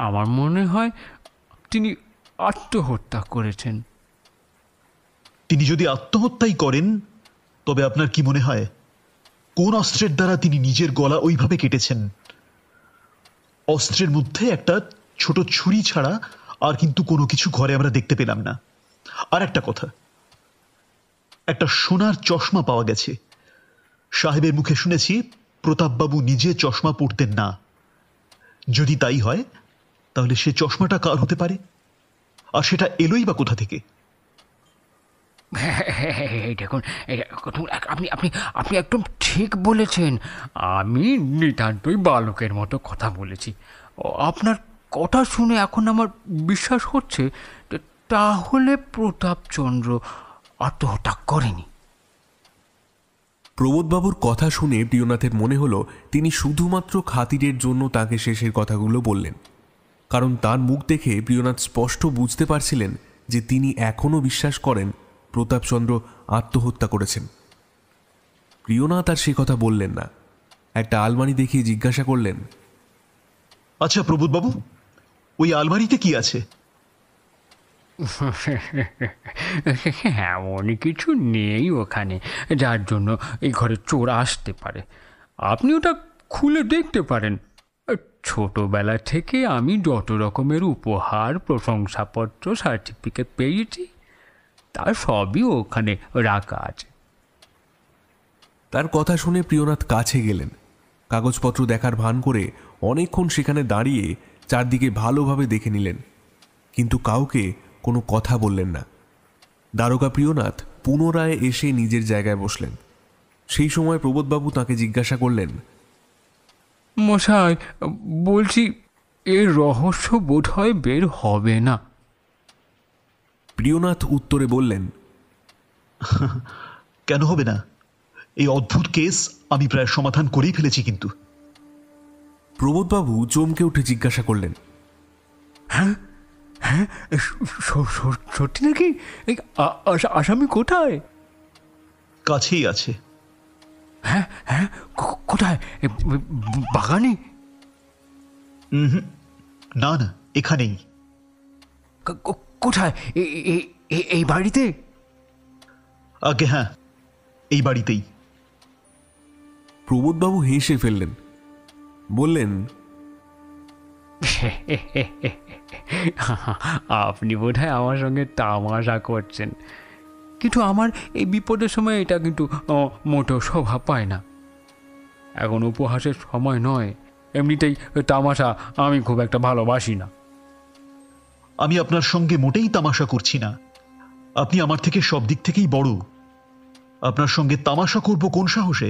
আমার মনে হয় তিনি আত্মহত্যা করেছেন। তিনি যদি আত্মহত্যাই করেন তবে আপনার কি মনে হয় কোন অস্ত্রের দ্বারা তিনি নিজের গলা ওইভাবে কেটেছেন? অস্ত্রের মধ্যে একটা ছোট ছুরি ছাড়া আর কিন্তু কোনো কিছু ঘরে আমরা দেখতে পেলাম না। আর একটা কথা, একটা সোনার চশমা পাওয়া গেছে। সাহেবের মুখে শুনেছি প্রতাপবাবু নিজে চশমা পরতেন না। যদি তাই হয় তাহলে সে চশমাটা কার হতে পারে? আর সেটা এলোই বা কোথা থেকে? দেখুন, আপনি আপনি আপনি একদম ঠিক বলেছেন। আমি নিতান্তই বালকের মতো কথা বলেছি। আপনার কথা শুনে এখন আমার বিশ্বাস হচ্ছে তাহলে প্রতাপচন্দ্র আত্মহত্যা করেনি। প্রবোধবাবুর কথা শুনে প্রিয়নাথের মনে হলো তিনি শুধুমাত্র খাতিরের জন্য তাকে শেষের কথাগুলো বললেন, কারণ তার মুখ দেখে প্রিয়নাথ স্পষ্ট বুঝতে পারছিলেন যে তিনি এখনও বিশ্বাস করেন প্রতাপচন্দ্র আত্মহত্যা করেছেন। প্রিয়নাথ আর সে কথা বললেন না। একটা আলমারি দেখিয়ে জিজ্ঞাসা করলেন, আচ্ছা প্রবোধবাবু, ওই আলমারিতে কি আছে? এমনই কিছু নেই ওখানে যার জন্য এই ঘরে চোর আসতে পারে। আপনি ওটা খুলে দেখতে পারেন। ছোটবেলা থেকে আমি যত রকমের উপহার, প্রশংসাপত্র, সার্টিফিকেট পেয়েছি তার সবই ওখানে রাখা আছে। তার কথা শুনে প্রিয়নাথ কাছে গেলেন। কাগজপত্র দেখার ভান করে অনেকক্ষণ সেখানে দাঁড়িয়ে চারদিকে ভালোভাবে দেখে নিলেন, কিন্তু কাউকে কোনো কথা বললেন না। দারোগা প্রিয়নাথ পুনরায় এসে নিজের জায়গায় বসলেন। সেই সময় প্রবোধবাবু তাকে জিজ্ঞাসা করলেন, মশাই, বলছি এর রহস্য বোধ হয় বের হবে না। প্রিয়নাথ উত্তরে বললেন, কেন হবে না? এই অদ্ভুত কেস আমি প্রায় সমাধান করেই ফেলেছি। কিন্তু প্রবোধবাবু চমকে উঠে জিজ্ঞাসা করলেন, হ্যাঁ হ্যাঁ, সত্যি নাকি? এই আসামি কোথায়? কাছেই আছে। হ্যাঁ হ্যাঁ, কোথায়? বাগানে? না না, এখানেই। কোথায়? এই বাড়িতে? আগে হ্যাঁ, এই বাড়িতেই। প্রবোধবাবু হেসে ফেললেন, বললেন, আপনি বোধহয় আমার সঙ্গে তামাশা করছেন, কিন্তু আমার এই বিপদের সময় এটা কিন্তু মোটেও শোভা পায় না। এখন উপহাসের সময় নয়, এমনিতেই তামাশা আমি খুব একটা ভালোবাসি না। আমি আপনার সঙ্গে মোটেই তামাশা করছি না। আপনি আমার থেকে সব দিক থেকেই বড়। আপনার সঙ্গে তামাশা করব কোন সাহসে?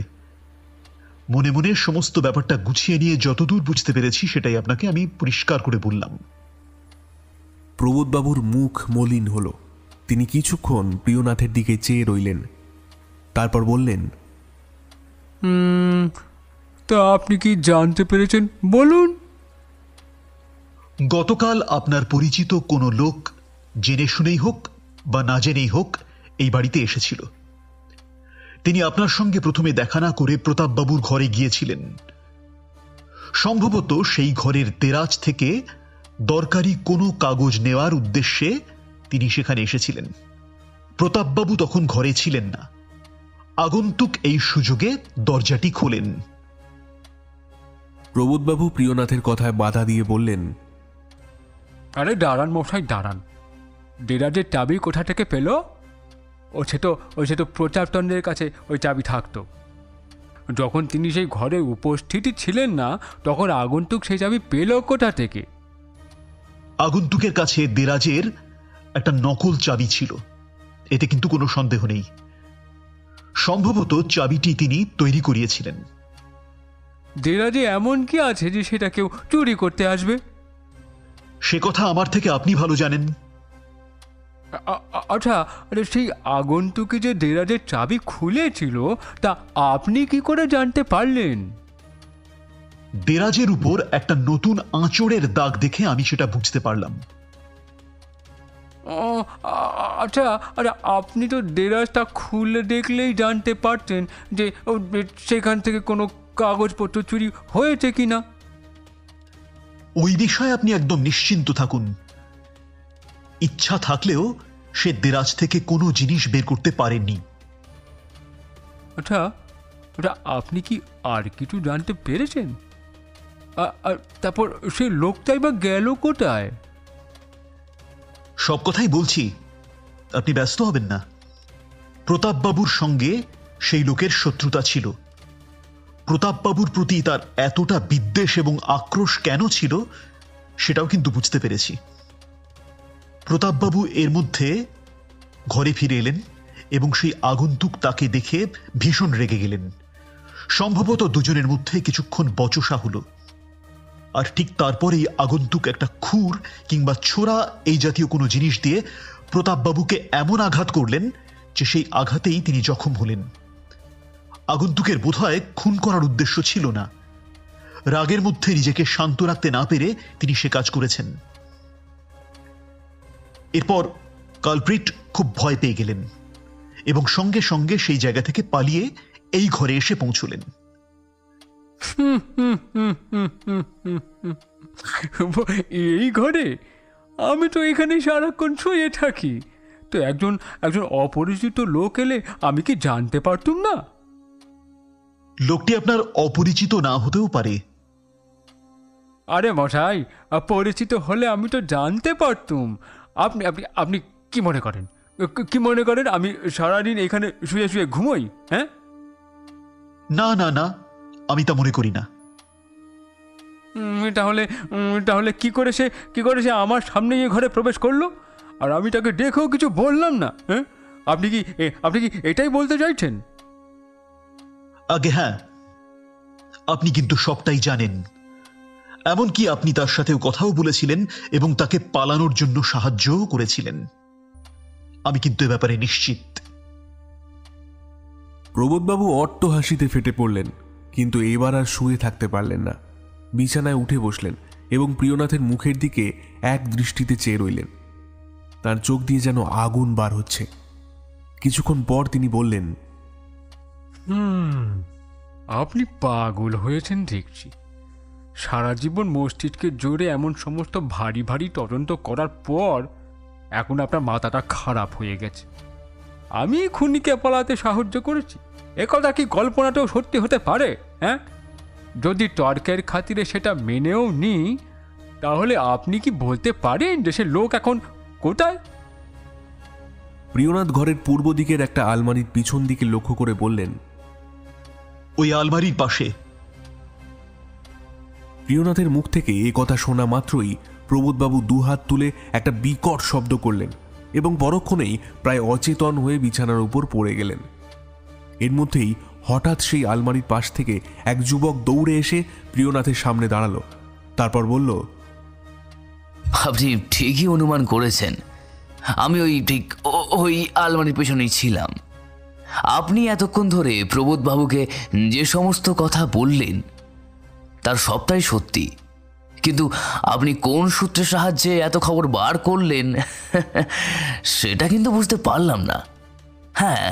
মনে মনে সমস্ত ব্যাপারটা গুছিয়ে নিয়ে যতদূর বুঝতে পেরেছি সেটাই আপনাকে আমি পরিষ্কার করে বললাম। প্রবোধবাবুর মুখ মলিন হল। তিনি কিছুক্ষণ প্রিয়নাথের দিকে চেয়ে রইলেন, তারপর বললেন, তা আপনি কি জানতে পেরেছেন বলুন? গতকাল আপনার পরিচিত কোনো লোক জেনে শুনেই হোক বা না জেনেই হোক এই বাড়িতে এসেছিল। তিনি আপনার সঙ্গে প্রথমে দেখা না করে প্রতাপবাবুর ঘরে গিয়েছিলেন। সম্ভবত সেই ঘরের দেরাজ থেকে দরকারি কোনো কাগজ নেওয়ার উদ্দেশ্যে তিনি সেখানে এসেছিলেন। প্রতাপবাবু তখন ঘরে ছিলেন না। আগন্তুক এই সুযোগে দরজাটি খোলেন। প্রবোধবাবু প্রিয়নাথের কথায় বাধা দিয়ে বললেন, আরে দাঁড়ান মশাই দাঁড়ান, দেরাজের চাবি কোথা থেকে পেল? ও সে তো প্রতাপচন্দ্রের কাছে ওই চাবি থাকতো। যখন তিনি সেই ঘরে উপস্থিতই ছিলেন না, তখন আগন্তুক সেই চাবি পেল কোথা থেকে? আগন্তুকের কাছে দেরাজের একটা নকল চাবি ছিল, এতে কিন্তু কোনো সন্দেহ নেই। সম্ভবত চাবিটি তিনি তৈরি করিয়েছিলেন। দেরাজে এমন কি আছে যে সেটা কেউ চুরি করতে আসবে? সে কথা আমার থেকে আপনি ভালো জানেন। আচ্ছা, আরে সেই আগন্তুকে যে দেরাজের চাবি খুলেছিল, তা আপনি কি করে জানতে পারলেন? দেরাজের উপর একটা নতুন আঁচড়ের দাগ দেখে আমি সেটা বুঝতে পারলাম। আচ্ছা, আরে আপনি তো দেরাজটা খুলে দেখলেই জানতে পারতেন যে সেখান থেকে কোনো কাগজপত্র চুরি হয়েছে কিনা। ওই বিষয়ে আপনি একদম নিশ্চিন্ত থাকুন। ইচ্ছা থাকলেও সে দেরাজ থেকে কোনো জিনিস বের করতে পারেননি। আচ্ছা, আপনি কি আর কিছু জানতে পেরেছেন? তারপর সে লোকটাই বা গেল কোথায়? সব কথাই বলছি, আপনি ব্যস্ত হবেন না। প্রতাপবাবুর সঙ্গে সেই লোকের শত্রুতা ছিল। প্রতাপবাবুর প্রতি তার এতটা বিদ্বেষ এবং আক্রোশ কেন ছিল সেটাও কিন্তু বুঝতে পেরেছি। প্রতাপবাবু এর মধ্যে ঘরে ফিরে এলেন এবং সেই আগন্তুক তাকে দেখে ভীষণ রেগে গেলেন। সম্ভবত দুজনের মধ্যে কিছুক্ষণ বচসা হলো, আর ঠিক তারপরেই আগন্তুক একটা খুর কিংবা ছোরা এই জাতীয় কোনো জিনিস দিয়ে প্রতাপবাবুকে এমন আঘাত করলেন যে সেই আঘাতেই তিনি জখম হলেন। আগন্তুকের বোধহয় খুন করার উদ্দেশ্য ছিল না, রাগের মধ্যে নিজেকে শান্ত রাখতে না পেরে তিনি সে কাজ করেছেন। এরপর কালপ্রিট খুব ভয় পেয়ে গেলেন এবং সঙ্গে সঙ্গে সেই জায়গা থেকে পালিয়ে এই ঘরে এসে পৌঁছলেন। এই ঘরে? আমি তো এখানে সারাক্ষণ শুয়ে থাকি, তো একজন অপরিচিত লোক এলে আমি কি জানতে পারতুম না? লোকটি আপনার অপরিচিত না হতেও পারে। আরে মশাই, পরিচিত হলে আমি তো জানতে পারতুম। আপনি আপনি আপনি কি মনে করেন, আমি সারাদিন এখানে শুয়ে শুয়ে ঘুমোই? হ্যাঁ, না না না, আমি তা মনে করি না। তাহলে কি করে সে আমার সামনে এই ঘরে প্রবেশ করলো, আর আমি তাকে দেখেও কিছু বললাম না? হ্যাঁ, আপনি কি এটাই বলতে চাইছেন? আগে হ্যাঁ, আপনি কিন্তু সবটাই জানেন। এমনকি আপনি তার সাথেও কথাও বলেছিলেন এবং তাকে পালানোর জন্য সাহায্যও করেছিলেন। আমি কিন্তু এ ব্যাপারে নিশ্চিত। প্রবোধবাবু অট্ট হাসিতে ফেটে পড়লেন, কিন্তু এবার আর শুয়ে থাকতে পারলেন না। বিছানায় উঠে বসলেন এবং প্রিয়নাথের মুখের দিকে এক দৃষ্টিতে চেয়ে রইলেন। তার চোখ দিয়ে যেন আগুন বার হচ্ছে। কিছুক্ষণ পর তিনি বললেন, আপনি পাগল হয়েছেন দেখছি। সারা জীবন মস্তিষ্কের জোরে এমন সমস্ত ভারী ভারী তদন্ত করার পর এখন আপনার মাথাটা খারাপ হয়ে গেছে। আমি খুনিকে পালাতে সাহায্য করেছি, একথা কি কল্পনাটাও সত্যি হতে পারে? হ্যাঁ, যদি তর্কের খাতিরে সেটা মেনেও নিই, তাহলে আপনি কি বলতে পারেন যে সে লোক এখন কোথায়? প্রিয়নাথ ঘরের পূর্ব দিকের একটা আলমারির পিছন দিকে লক্ষ্য করে বললেন, ওই আলমারির পাশে। প্রিয়নাথের মুখ থেকে এ কথা শোনা মাত্রই প্রবোধবাবু দুহাত তুলে একটা বিকট শব্দ করলেন এবং পরক্ষণেই প্রায় অচেতন হয়ে বিছানার উপর পড়ে গেলেন। এর মধ্যেই হঠাৎ সেই আলমারির পাশ থেকে এক যুবক দৌড়ে এসে প্রিয়নাথের সামনে দাঁড়ালো। তারপর বলল, আপনি ঠিকই অনুমান করেছেন, আমি ওই আলমারির পেছনেই ছিলাম। আপনি এতক্ষণ ধরে প্রবোধবাবুকে যে সমস্ত কথা বললেন তার সবটাই সত্যি, কিন্তু আপনি কোন সূত্রের সাহায্যে এত খবর বার করলেন সেটা কিন্তু বুঝতে পারলাম না। হ্যাঁ,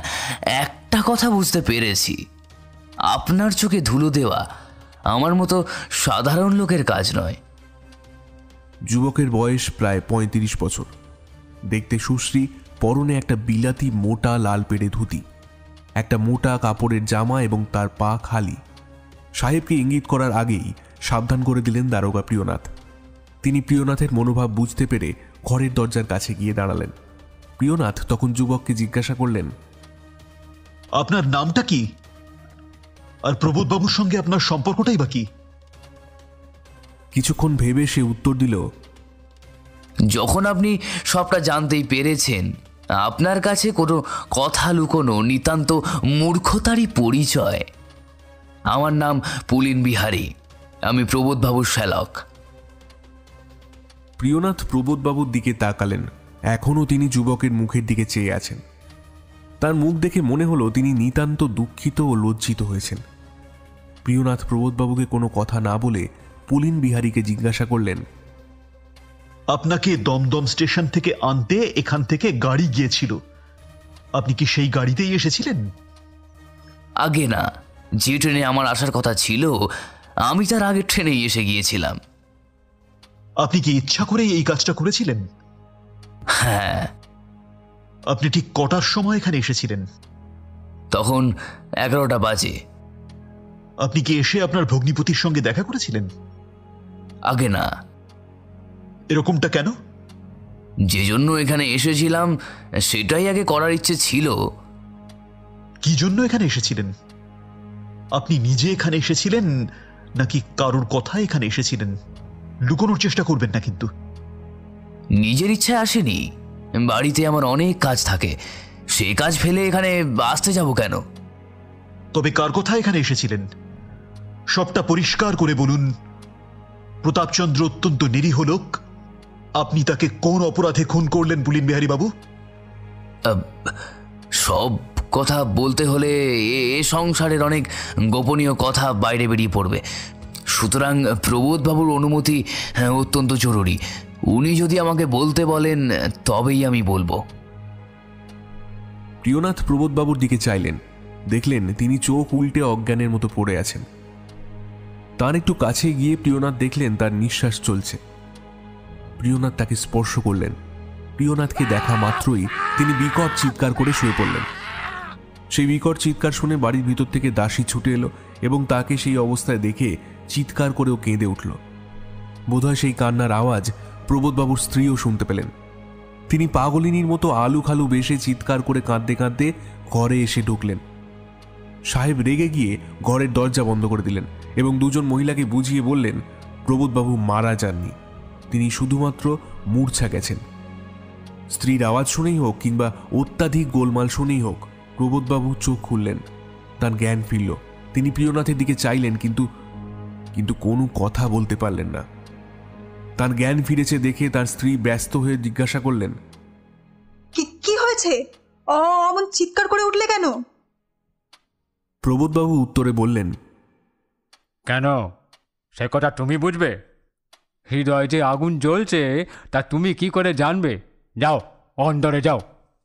একটা কথা বুঝতে পেরেছি, আপনার চোখে ধুলো দেওয়া আমার মতো সাধারণ লোকের কাজ নয়। যুবকের বয়স প্রায় ৩৫ বছর, দেখতে সুশ্রী, পরনে একটা বিলাতি মোটা লাল পেড়ে ধুতি, একটা মোটা কাপড়ের জামা এবং তার পা খালি। সাহেবকে ইঙ্গিত করার আগেই সাবধান করে দিলেন দারোগা প্রিয়নাথ। তিনি প্রিয়নাথের মনোভাব বুঝতে পেরে ঘরের দরজার কাছে গিয়ে দাঁড়ালেন। প্রিয়নাথ তখন যুবককে জিজ্ঞাসা করলেন, আপনার নামটা কি, আর প্রবোধবাবুর সঙ্গে আপনার সম্পর্কটাই বা কি? কিছুক্ষণ ভেবে সে উত্তর দিল, যখন আপনি সবটা জানতেই পেরেছেন, আপনার কাছে কোনো কথা লুকোনো নিতান্ত মূর্খতারই পরিচয়। আমার নাম পুলিন বিহারী, আমি প্রবোধবাবুর শ্যালক। প্রিয়নাথ প্রবোধবাবুর দিকে তাকালেন। এখনও তিনি যুবকের মুখের দিকে চেয়ে আছেন। তার মুখ দেখে মনে হলো তিনি নিতান্ত দুঃখিত ও লজ্জিত হয়েছেন। প্রিয়নাথ প্রবোধবাবুকে কোনো কথা না বলে পুলিন বিহারীকে জিজ্ঞাসা করলেন, আপনাকে দমদম স্টেশন থেকে আনতে এখান থেকে গাড়ি গিয়েছিল, আপনি কি সেই গাড়িতেই এসেছিলেন? আগে না, যে ট্রেনে আমার আসার কথা ছিল আমি তার আগের ট্রেনেই এসে গিয়েছিলাম। আপনি কি ইচ্ছা করে এই কাজটা করেছিলেন? হ্যাঁ। আপনি ঠিক কটার সময় এখানে এসেছিলেন? তখন 11টা বাজে। আপনি কি এসে আপনার ভগ্নিপতির সঙ্গে দেখা করেছিলেন? আগে না। এরকমটা কেন? যে জন্য এখানে এসেছিলাম সেটাই আগে করার ইচ্ছে ছিল। কি জন্য এখানে এসেছিলেন? আপনি নিজে এখানে এসেছিলেন নাকি কারোর কথা এখানে এসেছিলেন? লুকোনোর চেষ্টা করবেন না কিন্তু। নিজের ইচ্ছায় আসেনি, বাড়িতে আমার অনেক কাজ থাকে, সেই কাজ ফেলে এখানে আসতে যাব কেন? তবে কার কথা এখানে এসেছিলেন সবটা পরিষ্কার করে বলুন। প্রতাপচন্দ্র অত্যন্ত নিরীহ লোক, আপনি তাকে কোন অপরাধে খুন করলেন পুলিন বিহারী বাবু? সব কথা বলতে হলে এ সংসারের অনেক গোপনীয় কথা বাইরে বেরিয়ে পড়বে, সুতরাং প্রবোধবাবুর অনুমতি অত্যন্ত জরুরি। উনি যদি আমাকে বলতে বলেন তবেই আমি বলবো। প্রিয়নাথ প্রবোধবাবুর দিকে চাইলেন। দেখলেন তিনি চোখ উল্টে অজ্ঞানের মতো পড়ে আছেন। তার একটু কাছে গিয়ে প্রিয়নাথ দেখলেন তার নিঃশ্বাস চলছে। প্রিয়নাথ তাকে স্পর্শ করলেন। প্রিয়নাথকে দেখা মাত্রই তিনি বিকট চিৎকার করে শুয়ে পড়লেন। সেই বিকট চিৎকার শুনে বাড়ির ভিতর থেকে দাসী ছুটে এলো এবং তাকে সেই অবস্থায় দেখে চিৎকার করেও কেঁদে উঠল। বোধহয় সেই কান্নার আওয়াজ প্রবোধবাবুর স্ত্রীও শুনতে পেলেন। তিনি পাগলিনীর মতো আলু খালু বেশে চিৎকার করে কাঁদতে কাঁদতে ঘরে এসে ঢুকলেন। সাহেব রেগে গিয়ে ঘরের দরজা বন্ধ করে দিলেন এবং দুজন মহিলাকে বুঝিয়ে বললেন, প্রবোধবাবু মারা যাননি, তিনি শুধুমাত্র মূর্ছা গেছেন। স্ত্রীর আওয়াজ শুনেই হোক কিংবা অত্যাধিক গোলমাল শুনেই হোক, প্রবোধবাবু চোখ খুললেন, তার জ্ঞান ফিরল। তিনি প্রিয়নাথের দিকে চাইলেন, কিন্তু কোনো কথা বলতে পারলেন না। তার জ্ঞান ফিরেছে দেখে তার স্ত্রী ব্যস্ত হয়ে জিজ্ঞাসা করলেন, কি হয়েছে? অমন চিৎকার করে উঠলে কেন? প্রবোধবাবু উত্তরে বললেন, কেন সে কথা তুমি বুঝবে? হৃদয়ে যে আগুন জ্বলছে তা তুমি কি করে জানবে? যাও অন্দরে যাও,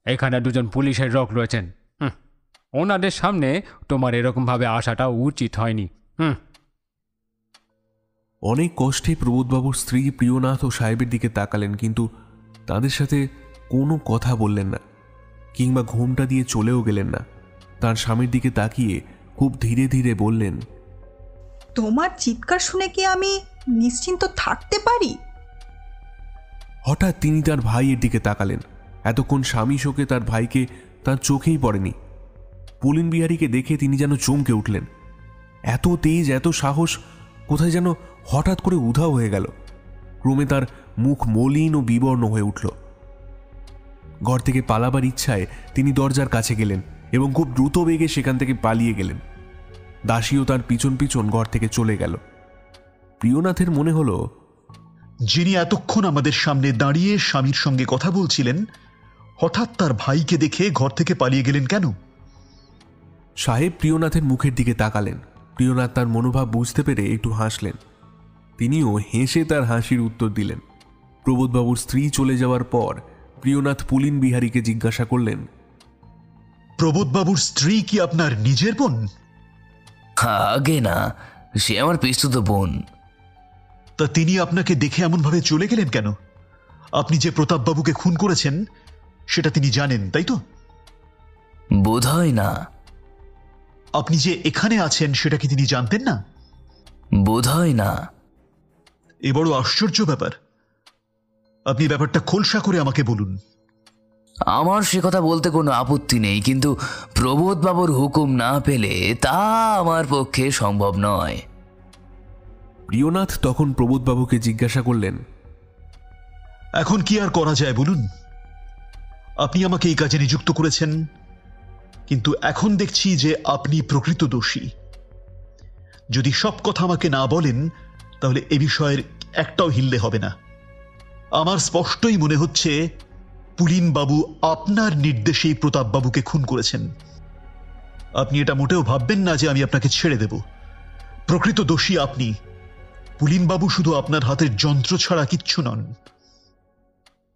এখানে দুজন পুলিশের লোক রয়েছেন। ওনাদের সামনে তোমার এরকমভাবে আসাটা উচিত হয়নি। অনেক কষ্টে প্রবোধবাবুর স্ত্রী প্রিয়নাথ ও সাহেবের দিকে তাকালেন, কিন্তু তাদের সাথে কোনো কথা বললেন না কিংবা ঘোমটা দিয়ে চলেও গেলেন না। তার স্বামীর দিকে তাকিয়ে খুব ধীরে ধীরে বললেন, তোমার চিৎকার শুনে কি আমি নিশ্চিন্ত থাকতে পারি? হঠাৎ তিনি তার ভাইয়ের দিকে তাকালেন। এতক্ষণ স্বামী শোকে তার ভাইকে তার চোখেই পড়েনি। পুলিন বিহারীকে দেখে তিনি যেন চমকে উঠলেন। এত তেজ, এত সাহস কোথায় যেন হঠাৎ করে উধাও হয়ে গেল। ক্রমে তার মুখ মলিন ও বিবর্ণ হয়ে উঠল। ঘর থেকে পালাবার ইচ্ছায় তিনি দরজার কাছে গেলেন এবং খুব দ্রুত বেগে সেখান থেকে পালিয়ে গেলেন। দাসীও তার পিছন পিছন ঘর থেকে চলে গেল। প্রিয়নাথের মনে হলো, যিনি এতক্ষণ আমাদের সামনে দাঁড়িয়ে স্বামীর সঙ্গে কথা বলছিলেন, হঠাৎ তার ভাইকে দেখে ঘর থেকে পালিয়ে গেলেন কেন? সাহেব প্রিয়নাথের মুখের দিকে তাকালেন। প্রিয়নাথ তার মনোভাব বুঝতে পেরে একটু হাসলেন। তিনিও হেসে তার হাসির উত্তর দিলেন। প্রবোধবাবুর স্ত্রী চলে যাওয়ার পর প্রিয়নাথ পুলিন বিহারীকে জিজ্ঞাসা করলেন, প্রবোধবাবুর স্ত্রী কি আপনার নিজের বোন? আগে না, সে আমার পিস্তুত বোন। তা তিনি আপনাকে দেখে এমনভাবে চলে গেলেন কেন? আপনি যে প্রতাপবাবুকে খুন করেছেন সেটা তিনি জানেন, তাই তো? বোধহয় না। আপনি যে এখানে আছেন সেটা কি তিনি জানতেন না? বোধহয় না। এ বড় আশ্চর্য ব্যাপার। আপনি ব্যাপারটা খোলসা করে আমাকে বলুন। আমার সে কথা বলতে কোনো আপত্তি নেই, কিন্তু প্রবোধবাবুর হুকুম না পেলে তা আমার পক্ষে সম্ভব নয়। প্রিয়নাথ তখন প্রবোধবাবুকে জিজ্ঞাসা করলেন, এখন কি আর করা যায় বলুন? আপনি আমাকে এই কাজে নিযুক্ত করেছেন, কিন্তু এখন দেখছি যে আপনি প্রকৃত দোষী। যদি সব কথা আমাকে না বলেন তাহলে এ বিষয়ের একটাও হিললে হবে না। আমার স্পষ্টই মনে হচ্ছে পুলিনবাবু আপনার নির্দেশেই প্রতাপবাবুকে খুন করেছেন। আপনি এটা মোটেও ভাববেন না যে আমি আপনাকে ছেড়ে দেব। প্রকৃত দোষী আপনি। পুলিনবাবু শুধু আপনার হাতের যন্ত্র ছাড়া কিচ্ছু নন।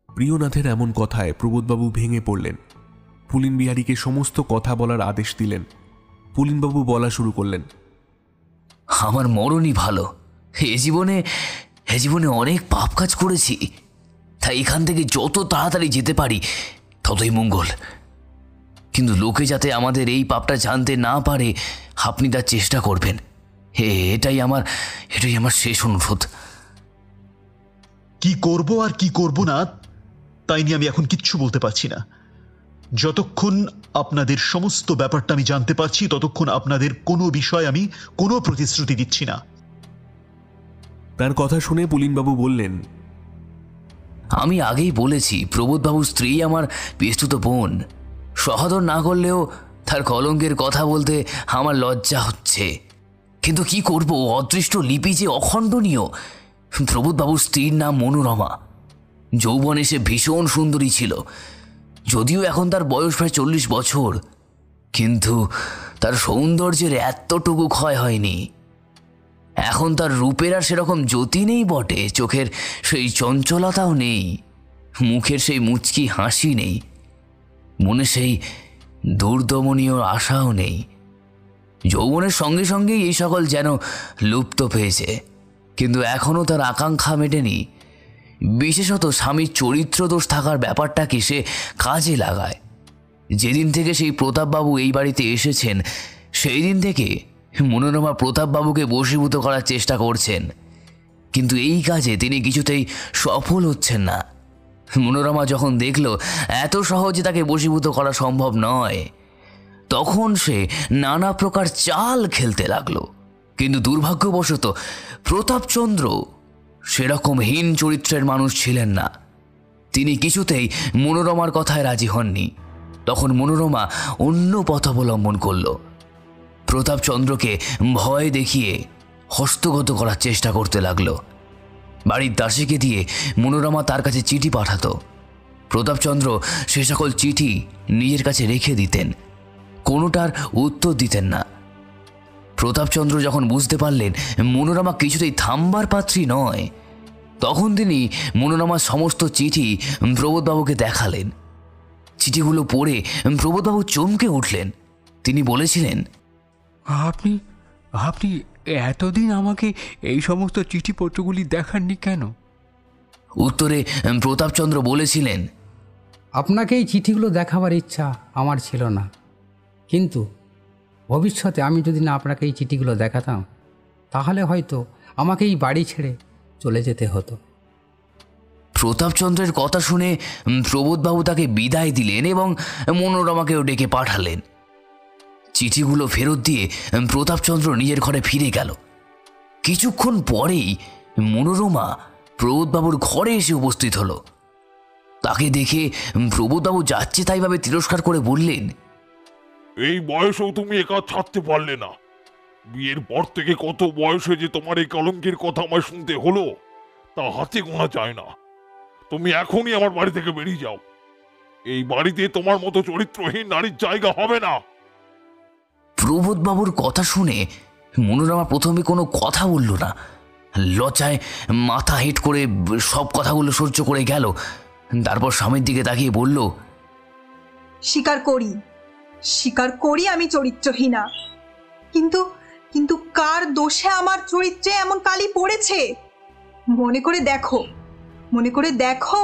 প্রিয়নাথের এমন কথায় প্রবোধবাবু ভেঙে পড়লেন। পুলিন বিহারীকে সমস্ত কথা বলার আদেশ দিলেন। পুলিনবাবু বলা শুরু করলেন, আমার মরণই ভালো। এ জীবনে অনেক পাপ কাজ করেছি, তাই এখান থেকে যত তাড়াতাড়ি যেতে পারি ততই মঙ্গল। কিন্তু লোকে যাতে আমাদের এই পাপটা জানতে না পারে আপনি তার চেষ্টা করবেন, এটাই আমার শেষ অনুরোধ। কি করব আর কি করব না তাই নিয়ে আমি এখন কিচ্ছু বলতে পারছি না। যতক্ষণ আপনাদের সমস্ত ব্যাপারটা আমি জানতে পারছি ততক্ষণ আপনাদের কোনো বিষয় আমি কোনো প্রতিশ্রুতি দিচ্ছি না। তার কথা শুনে পুলিনবাবু বললেন, আমি আগেই বলেছি প্রবোধবাবুর স্ত্রী আমার পেস্তুত বোন। সহদর না করলেও তার কলঙ্কের কথা বলতে আমার লজ্জা হচ্ছে, কিন্তু কি করব, অদৃষ্ট লিপি যে অখণ্ডনীয়। প্রবোধবাবুর স্ত্রীর নাম মনোরমা। যৌবনে সে ভীষণ সুন্দরী ছিল, যদিও এখন তার বয়স প্রায় 40 বছর, কিন্তু তার সৌন্দর্যের এতটুকু ক্ষয় হয়নি। এখন তার রূপের আর সেরকম জ্যোতি নেই বটে, চোখের সেই চঞ্চলতাও নেই, মুখের সেই মুচকি হাসি নেই, মনে সেই দুর্দমনীয় আশাও নেই। যৌবনের সঙ্গে সঙ্গেই এই সকল যেন লুপ্ত পেয়েছে, কিন্তু এখনও তার আকাঙ্ক্ষা মেটেনি। বিশেষত স্বামীর চরিত্র দোষ থাকার ব্যাপারটাকে সে কাজে লাগায়। যেদিন থেকে সেই প্রতাপবাবু এই বাড়িতে এসেছেন সেই দিন থেকে মনোরমা প্রতাপবাবুকে বশীভূত করার চেষ্টা করছেন, কিন্তু এই কাজে তিনি কিছুতেই সফল হচ্ছেন না। মনোরমা যখন দেখল এত সহজে তাকে বশীভূত করা সম্ভব নয়, তখন সে নানা প্রকার চাল খেলতে লাগলো। কিন্তু দুর্ভাগ্যবশত প্রতাপচন্দ্র সেরকম হীন চরিত্রের মানুষ ছিলেন না। তিনি কিছুতেই মনোরমার কথায় রাজি হননি। তখন মনোরমা অন্য পথ অবলম্বন করল। প্রতাপচন্দ্রকে ভয় দেখিয়ে হস্তগত করার চেষ্টা করতে লাগলো। বাড়ির দাসীকে দিয়ে মনোরমা তার কাছে চিঠি পাঠাতো। প্রতাপচন্দ্র সে সকল চিঠি নিজের কাছে রেখে দিতেন, কোনোটার উত্তর দিতেন না। প্রতাপচন্দ্র যখন বুঝতে পারলেন মনোরমা কিছুতেই থামবার পাত্রী নয়, তখন তিনি মনোরমার সমস্ত চিঠি প্রবোধবাবুকে দেখালেন। চিঠিগুলো পড়ে প্রবোধবাবু চমকে উঠলেন। তিনি বলেছিলেন, আপনি আপনি এতদিন আমাকে এই সমস্ত চিঠিপত্রগুলি দেখাননি কেন? উত্তরে প্রতাপচন্দ্র বলেছিলেন, আপনাকে এই চিঠিগুলো দেখাবার ইচ্ছা আমার ছিল না, কিন্তু ভবিষ্যতে আমি যদি না আপনাকে এই চিঠিগুলো দেখাতাম তাহলে হয়তো আমাকে এই বাড়ি ছেড়ে চলে যেতে হতো। প্রতাপচন্দ্রের কথা শুনে প্রবোধবাবু তাকে বিদায় দিলেন এবং মনোরমাকেও ডেকে পাঠালেন। চিঠিগুলো ফেরত দিয়ে প্রতাপচন্দ্র নিজের ঘরে ফিরে গেল। কিছুক্ষণ পরেই মনোরমা প্রবোধবাবুর ঘরে এসে উপস্থিত হলো। তাকে দেখে প্রবোধবাবু যাচ্ছে তাইভাবে তিরস্কার করে বললেন, এই বয়সেও তুমি একা ছাড়তে পারলে না। বিয়ের পর থেকে কত বয়সে যে তোমার এই কলঙ্কের কথা আমায় শুনতে হলো তা হাতে গোনা যায় না। তুমি এখনই আমার বাড়ি থেকে বেরিয়ে যাও। এই বাড়িতে তোমার মতো চরিত্রহীন নারীর জায়গা হবে না। প্রবোধবাবুর কথা শুনে মনোরমা প্রথমে কোনো কথা বলল না। লজ্জায় মাথা হেঁট করে সব কথাগুলো সহ্য করে গেল। তারপর স্বামীর দিকে তাকিয়ে বলল, স্বীকার করি আমি চরিত্রহীনা, কিন্তু কিন্তু কার দোষে আমার চরিত্রে এমন কালি পড়েছে? মনে করে দেখো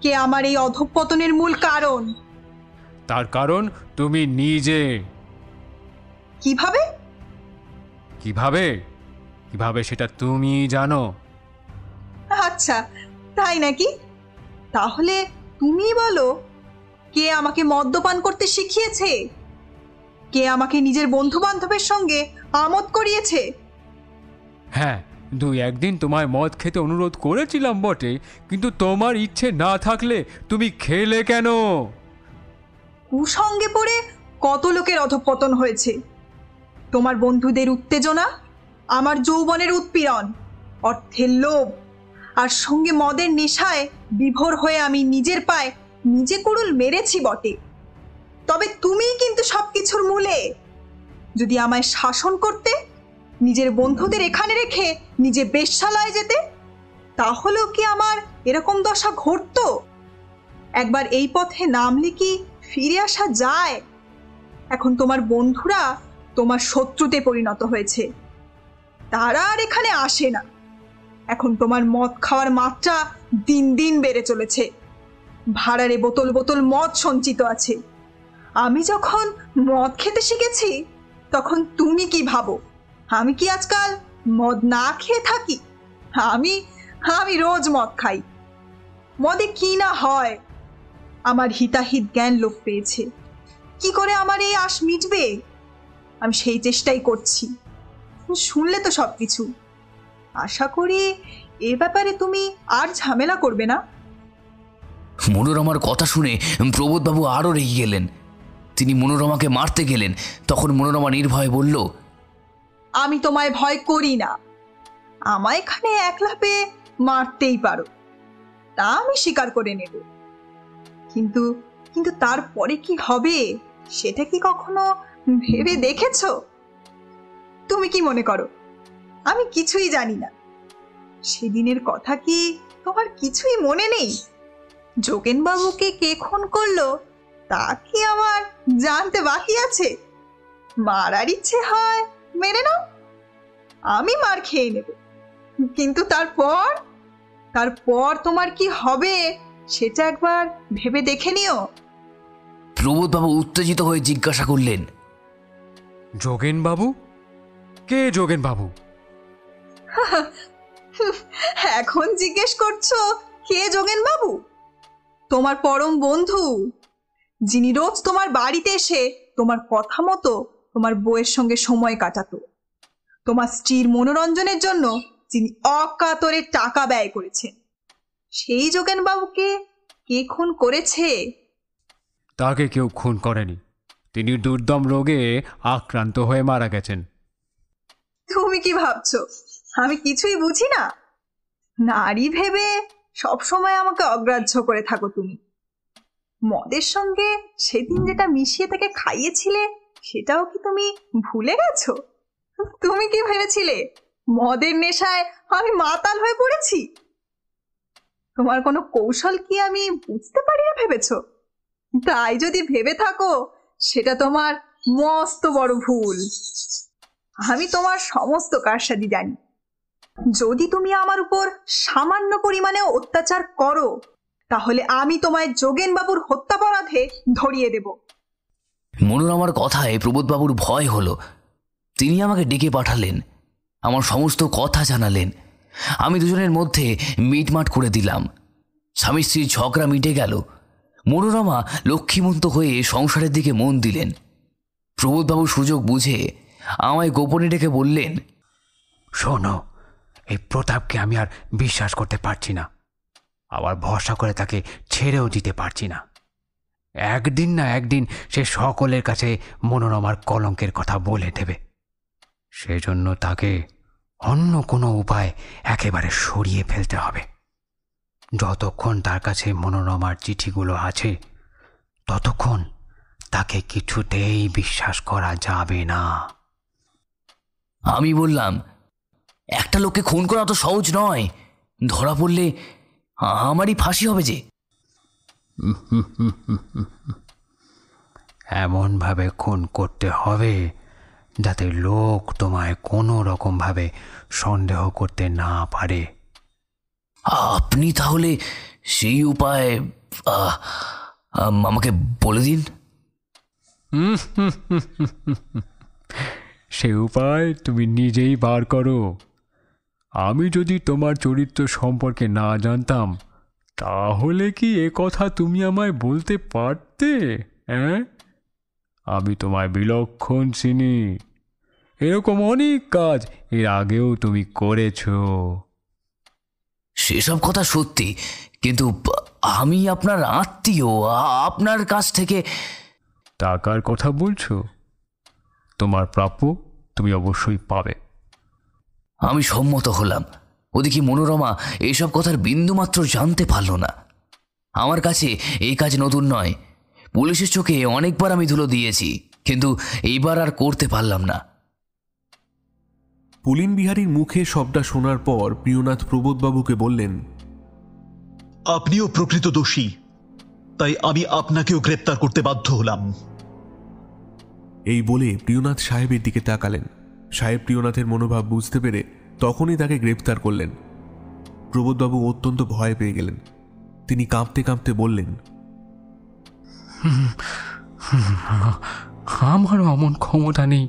কে আমার এই অধঃপতনের মূল কারণ। তার কারণ তুমি নিজে। কিভাবে? কিভাবে সেটা তুমি জানো? আচ্ছা, তাই নাকি? তাহলে তুমি বলো, কে আমাকে মদ্যপান করতে শিখিয়েছে? কে আমাকে নিজের বন্ধু বান্ধবের সঙ্গে আমোদ করিয়েছে? হ্যাঁ, 2-1 দিন তোমায় মদ খেতে অনুরোধ করেছিলাম বটে, কিন্তু তোমার ইচ্ছে না থাকলে তুমি খেলে কেন? কুসঙ্গে পড়ে কত লোকের অধঃপতন হয়েছে। তোমার বন্ধুদের উত্তেজনা, আমার যৌবনের উৎপীড়ন, অর্থের লোভ, আর সঙ্গে মদের নেশায় বিভোর হয়ে আমি নিজের পায়ে নিজে কুড়ুল মেরেছি বটে। তবে তুমিই কিন্তু সবকিছুর মূলে। যদি আমায় শাসন করতে, নিজের বন্ধুদের এখানে রেখে নিজে বেশ্যালয়ে যেতে, তাহলেও কি আমার এরকম দশা ঘটতো? একবার এই পথে নামলে কি ফিরে আসা যায়? এখন তোমার বন্ধুরা তোমার শত্রুতে পরিণত হয়েছে, তারা আর এখানে আসে না। এখন তোমার মদ খাওয়ার মাত্রা দিন দিন বেড়ে চলেছে। ভাড়ারে বোতল বোতল মদ সঞ্চিত আছে। আমি যখন মদ খেতে শিখেছি, তখন তুমি কি ভাবো আমি কি আজকাল মদ না খেয়ে থাকি? আমি আমি রোজ মদ খাই। মদে কি না হয়। আমার হিতাহিত জ্ঞান লোপ পেয়েছে। কি করে আমার এই আশ মিটবে? আমি সেই চেষ্টাই করছি। শুনলে তো সবকিছু। আশা করি এ ব্যাপারে তুমি আর ঝামেলা করবে না। মনোরমার কথা শুনে প্রবোধবাবু আরও রেগে গেলেন। তিনি মনোরমাকে মারতে গেলেন। তখন মনোরমা নির্ভয়ে বলল, আমি তোমায় ভয় করি না। আমায় এখানে একলা পেয়ে মারতেই পারো, তা আমি স্বীকার করে নেব। কিন্তু কিন্তু তারপরে কি হবে সেটা কি কখনো ভেবে দেখেছো? তুমি কি মনে করো আমি কিছুই জানি না? সেদিনের কথা কি তোমার কিছুই মনে নেই? যোগেনবাবুকে কে খুন করলো তা কি আমার জানতে বাকি আছে? মারার ইচ্ছে হয় মেরে নাও, আমি মার খেয়ে নেব। কিন্তু তারপর তারপর তোমার কি হবে সেটা একবার ভেবে দেখে নিও। প্রবোধবাবু উত্তেজিত হয়ে জিজ্ঞাসা করলেন, যোগেনবাবু? কে যোগেনবাবু? এখন জিজ্ঞেস করছো কে যোগেনবাবু? তোমার পরম বন্ধু, যিনি রোজ তোমার বাড়িতে এসে তোমার কথা মতো তোমার বউয়ের সঙ্গে সময় কাটাতো, তোমার স্ত্রীর মনোরঞ্জনের জন্য যিনি অকাতরে টাকা ব্যয় করেছেন, সেই যোগেনবাবুকে কে খুন করেছে? তাকে কেউ খুন করেনি। তিনি দুর্দম রোগে আক্রান্ত হয়ে মারা গেছেন। তুমি কি ভাবছো আমি কিছুই বুঝি না? নারী ভেবে সবসময় আমাকে অগ্রাহ্য করে থাকো তুমি। মদের সঙ্গে সেদিন যেটা মিশিয়ে তাকে খাইয়েছিলে সেটাও কি তুমি ভুলে গেছো? তুমি কি ভেবেছিলে মদের নেশায় আমি মাতাল হয়ে পড়েছি? তোমার কোনো কৌশল কি আমি বুঝতে পারি না ভেবেছো? তাই যদি ভেবে থাকো সেটা তোমার মস্ত বড় ভুল। আমি তোমার সমস্ত কারসাদি জানি। যদি তুমি আমার উপর সামান্য পরিমাণেও অত্যাচার করো, তাহলে আমি তোমায় যোগেনবাবুর হত্যাপরাধে ধরিয়ে দেব। মনোরমার কথায় প্রবোধবাবুর ভয় হলো। তিনি আমাকে ডেকে পাঠালেন, আমার সমস্ত কথা জানালেন। আমি দুজনের মধ্যে মিটমাট করে দিলাম। স্বামী স্ত্রীর ঝগড়া মিটে গেল। মনোরমা লক্ষ্মীমন্ত হয়ে সংসারের দিকে মন দিলেন। প্রবোধবাবু সুযোগ বুঝে আমায় গোপনে ডেকে বললেন, শোনো, এই প্রতাপকে আমি আর বিশ্বাস করতে পারছি না। আবার ভরসা করে তাকে ছেড়েও দিতে পারছি না। একদিন না একদিন সে সকলের কাছে মনোরমার কলঙ্কের কথা বলে দেবে। সেজন্য তাকে অন্য কোনো উপায় একেবারে সরিয়ে ফেলতে হবে। যতক্ষণ তার কাছে মনোরমার চিঠিগুলো আছে, ততক্ষণ তাকে কিছুতেই বিশ্বাস করা যাবে না। আমি বললাম, একটা লোককে খুন করা তো সহজ নয়। ধরা পড়লে আমারই ফাঁসি হবে যে। এমনভাবে খুন করতে হবে যাতে লোক তোমায় কোনো রকমভাবে সন্দেহ করতে না পারে। আপনি তাহলে সেই উপায় আমাকে বলে দিন। সে উপায় তুমি নিজেই বার করো। আমি যদি তোমার চরিত্র সম্পর্কে না জানতাম তাহলে কি এ কথা তুমি আমায় বলতে পারতে? হ্যাঁ, আমি তোমায় বিলক্ষণ চিনি। এরকম অনেক কাজ এর আগেও তুমি করেছো। সেসব কথা সত্যি, কিন্তু আমি আপনার আত্মীয়, আপনার কাছ থেকে। টাকার কথা বলছো? তোমার প্রাপ্য তুমি অবশ্যই পাবে। আমি সম্মত হলাম। ওদিকে মনোরমা এইসব কথার বিন্দুমাত্র জানতে পারল না। আমার কাছে এই কাজ নতুন নয়। পুলিশের চোখে অনেকবার আমি ধুলো দিয়েছি, কিন্তু এইবার আর করতে পারলাম না। পুলিন বিহারীর মুখে সবটা শোনার পর প্রিয়নাথ প্রবোধবাবুকে বললেন, আপনিও প্রকৃত দোষী, তাই আমি আপনাকেও গ্রেপ্তার করতে বাধ্য হলাম। এই বলে প্রিয়নাথ সাহেবের দিকে তাকালেন। সাহেব প্রিয়নাথের মনোভাব বুঝতে পেরে তখনই তাকে গ্রেপ্তার করলেন। প্রবোধবাবু অত্যন্ত ভয় পেয়ে গেলেন। তিনি কাঁপতে কাঁপতে বললেন, আমারও এমন ক্ষমতা নেই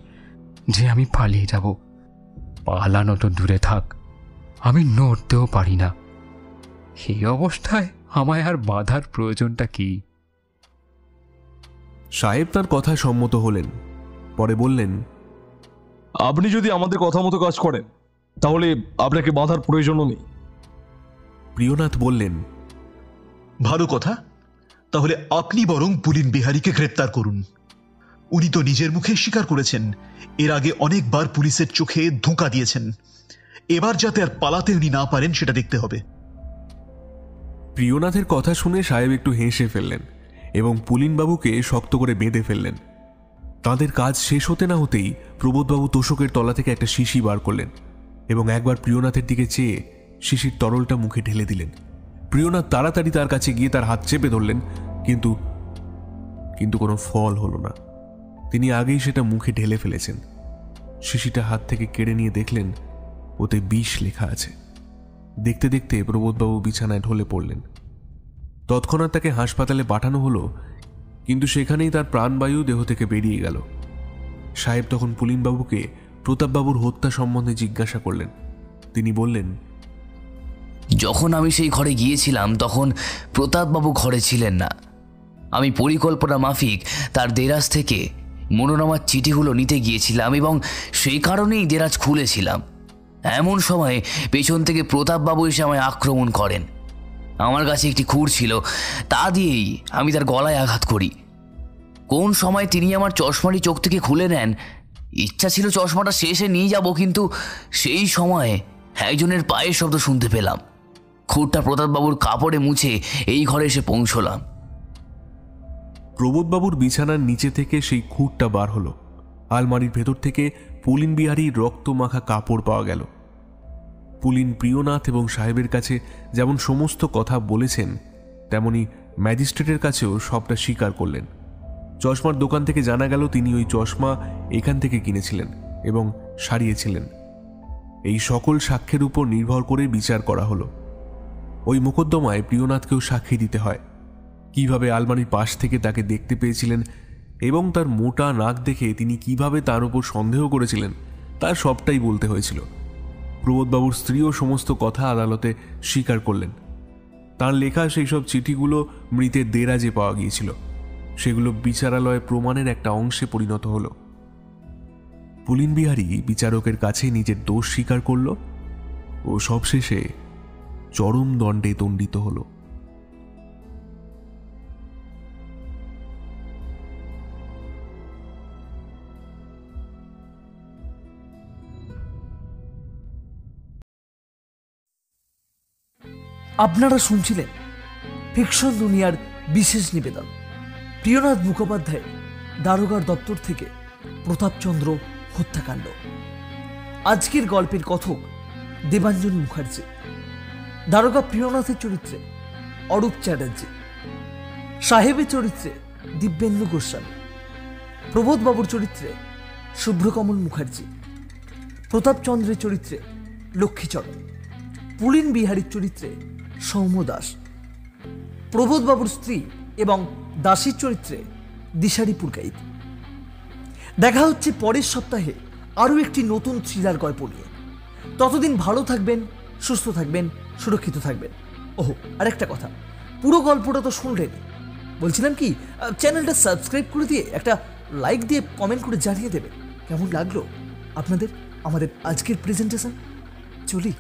যে আমি পালিয়ে যাব। পালানো তো দূরে থাক, আমি নড়তেও পারি না। এই অবস্থায় আমায় আর বাধার প্রয়োজনটা কি? সাহেব তার কথায় সম্মত হলেন। পরে বললেন, আপনি যদি আমাদের কথা মতো কাজ করেন তাহলে আপনাকে বাধার প্রয়োজনও নেই। প্রিয়নাথ বললেন, ভালো কথা, তাহলে আপনি বরং পুলিন বিহারীকে গ্রেপ্তার করুন। উনি তো নিজের মুখে স্বীকার করেছেন এর আগে অনেকবার পুলিশের চোখে ধোঁকা দিয়েছেন। এবার যাতে আর পালাতে উনি না পারেন সেটা দেখতে হবে। প্রিয়নাথের কথা শুনে সাহেব একটু হেসে ফেললেন এবং পুলিনবাবুকে শক্ত করে বেঁধে ফেললেন। তাদের কাজ শেষ হতে না হতেই প্রবোধবাবু তোষকের তলা থেকে একটা শিশি বার করলেন এবং একবার প্রিয়নাথের দিকে চেয়ে শিশির তরলটা মুখে ঢেলে দিলেন। প্রিয়নাথ তাড়াতাড়ি তার কাছে গিয়ে তার হাত চেপে ধরলেন, কিন্তু কিন্তু কোনো ফল হলো না। তিনি আগেই সেটা মুখে ঢেলে ফেলেছেন। শিশিটা হাত থেকে কেড়ে নিয়ে দেখলেন ওতে বিষ লেখা আছে। দেখতে দেখতে প্রবোধবাবু বিছানায় ঢলে পড়লেন। তৎক্ষণাৎ তাকে হাসপাতালে পাঠানো হলো, কিন্তু সেখানেই তার প্রাণবায়ু দেহ থেকে বেরিয়ে গেল। সাহেব তখন পুলিনবাবুকে প্রতাপবাবুর হত্যা সম্বন্ধে জিজ্ঞাসা করলেন। তিনি বললেন, যখন আমি সেই ঘরে গিয়েছিলাম তখন প্রতাপবাবু ঘরে ছিলেন না। আমি পরিকল্পনা মাফিক তার দেরাজ থেকে মনোরমার চিঠিগুলো নিতে গিয়েছিলাম এবং সেই কারণেই দেরাজ খুলেছিলাম। এমন সময় পেছন থেকে প্রতাপবাবু এসে আমায় আক্রমণ করেন। আমার কাছে একটি খুর ছিল, তা দিয়েই আমি তার গলায় আঘাত করি। কোন সময় তিনি আমার চশমাটি চোখ থেকে খুলে নেন। ইচ্ছা ছিল চশমাটা শেষে নিয়ে যাব, কিন্তু সেই সময়ে একজনের পায়ের শব্দ শুনতে পেলাম। খুরটা প্রতাপবাবুর কাপড়ে মুছে এই ঘরে এসে পৌঁছলাম। প্রবোধবাবুর বিছানার নিচে থেকে সেই খুঁটটা বার হলো। আলমারির ভেতর থেকে পুলিন বিহারীর রক্ত মাখা কাপড় পাওয়া গেল। পুলিন প্রিয়নাথ এবং সাহেবের কাছে যেমন সমস্ত কথা বলেছেন, তেমনি ম্যাজিস্ট্রেটের কাছেও সবটা স্বীকার করলেন। চশমার দোকান থেকে জানা গেল তিনি ওই চশমা এখান থেকে কিনেছিলেন এবং সারিয়েছিলেন। এই সকল সাক্ষ্যের উপর নির্ভর করে বিচার করা হলো। ওই মোকদ্দমায় প্রিয়নাথকেও সাক্ষী দিতে হয়। কিভাবে আলমারির পাশ থেকে তাকে দেখতে পেয়েছিলেন এবং তার মোটা নাক দেখে তিনি কিভাবে তার উপর সন্দেহ করেছিলেন, তার সবটাই বলতে হয়েছিল। প্রবোধবাবুর স্ত্রীও সমস্ত কথা আদালতে স্বীকার করলেন। তার লেখা সেই সব চিঠিগুলো মৃতের দেরাজে পাওয়া গিয়েছিল। সেগুলো বিচারালয়ে প্রমাণের একটা অংশে পরিণত হলো। পুলিন বিহারী বিচারকের কাছে নিজের দোষ স্বীকার করল ও সবশেষে চরম দণ্ডে দণ্ডিত হল। আপনারা শুনছিলেন ফিকশন দুনিয়ার বিশেষ নিবেদন, প্রিয়নাথ মুখোপাধ্যায়ের দারোগার দপ্তর থেকে প্রতাপচন্দ্র হত্যাকাণ্ড। আজকের গল্পের কথক দেবাঞ্জন মুখার্জি, দারোগা প্রিয়নাথের চরিত্রে অরূপ চ্যাটার্জি, সাহেবের চরিত্রে দিব্যেন্দু গোস্বামী, প্রবোধবাবুর চরিত্রে শুভ্রকমল মুখার্জি, প্রতাপচন্দ্রের চরিত্রে লক্ষ্মীচরণ, পুলিন বিহারীর চরিত্রে সৌম্য দাস, প্রবোধবাবুর স্ত্রী এবং দাসীর চরিত্রে দিশারি পুরকাইত। দেখা হচ্ছে পরের সপ্তাহে আরও একটি নতুন থ্রিলার গল্প নিয়ে। ততদিন ভালো থাকবেন, সুস্থ থাকবেন, সুরক্ষিত থাকবেন। ওহো, আরেকটা কথা, পুরো গল্পটা তো শুনলেন, বলছিলাম কি চ্যানেলটা সাবস্ক্রাইব করে দিয়ে একটা লাইক দিয়ে কমেন্ট করে জানিয়ে দেবেন কেমন লাগলো আপনাদের আমাদের আজকের প্রেজেন্টেশন। চলি।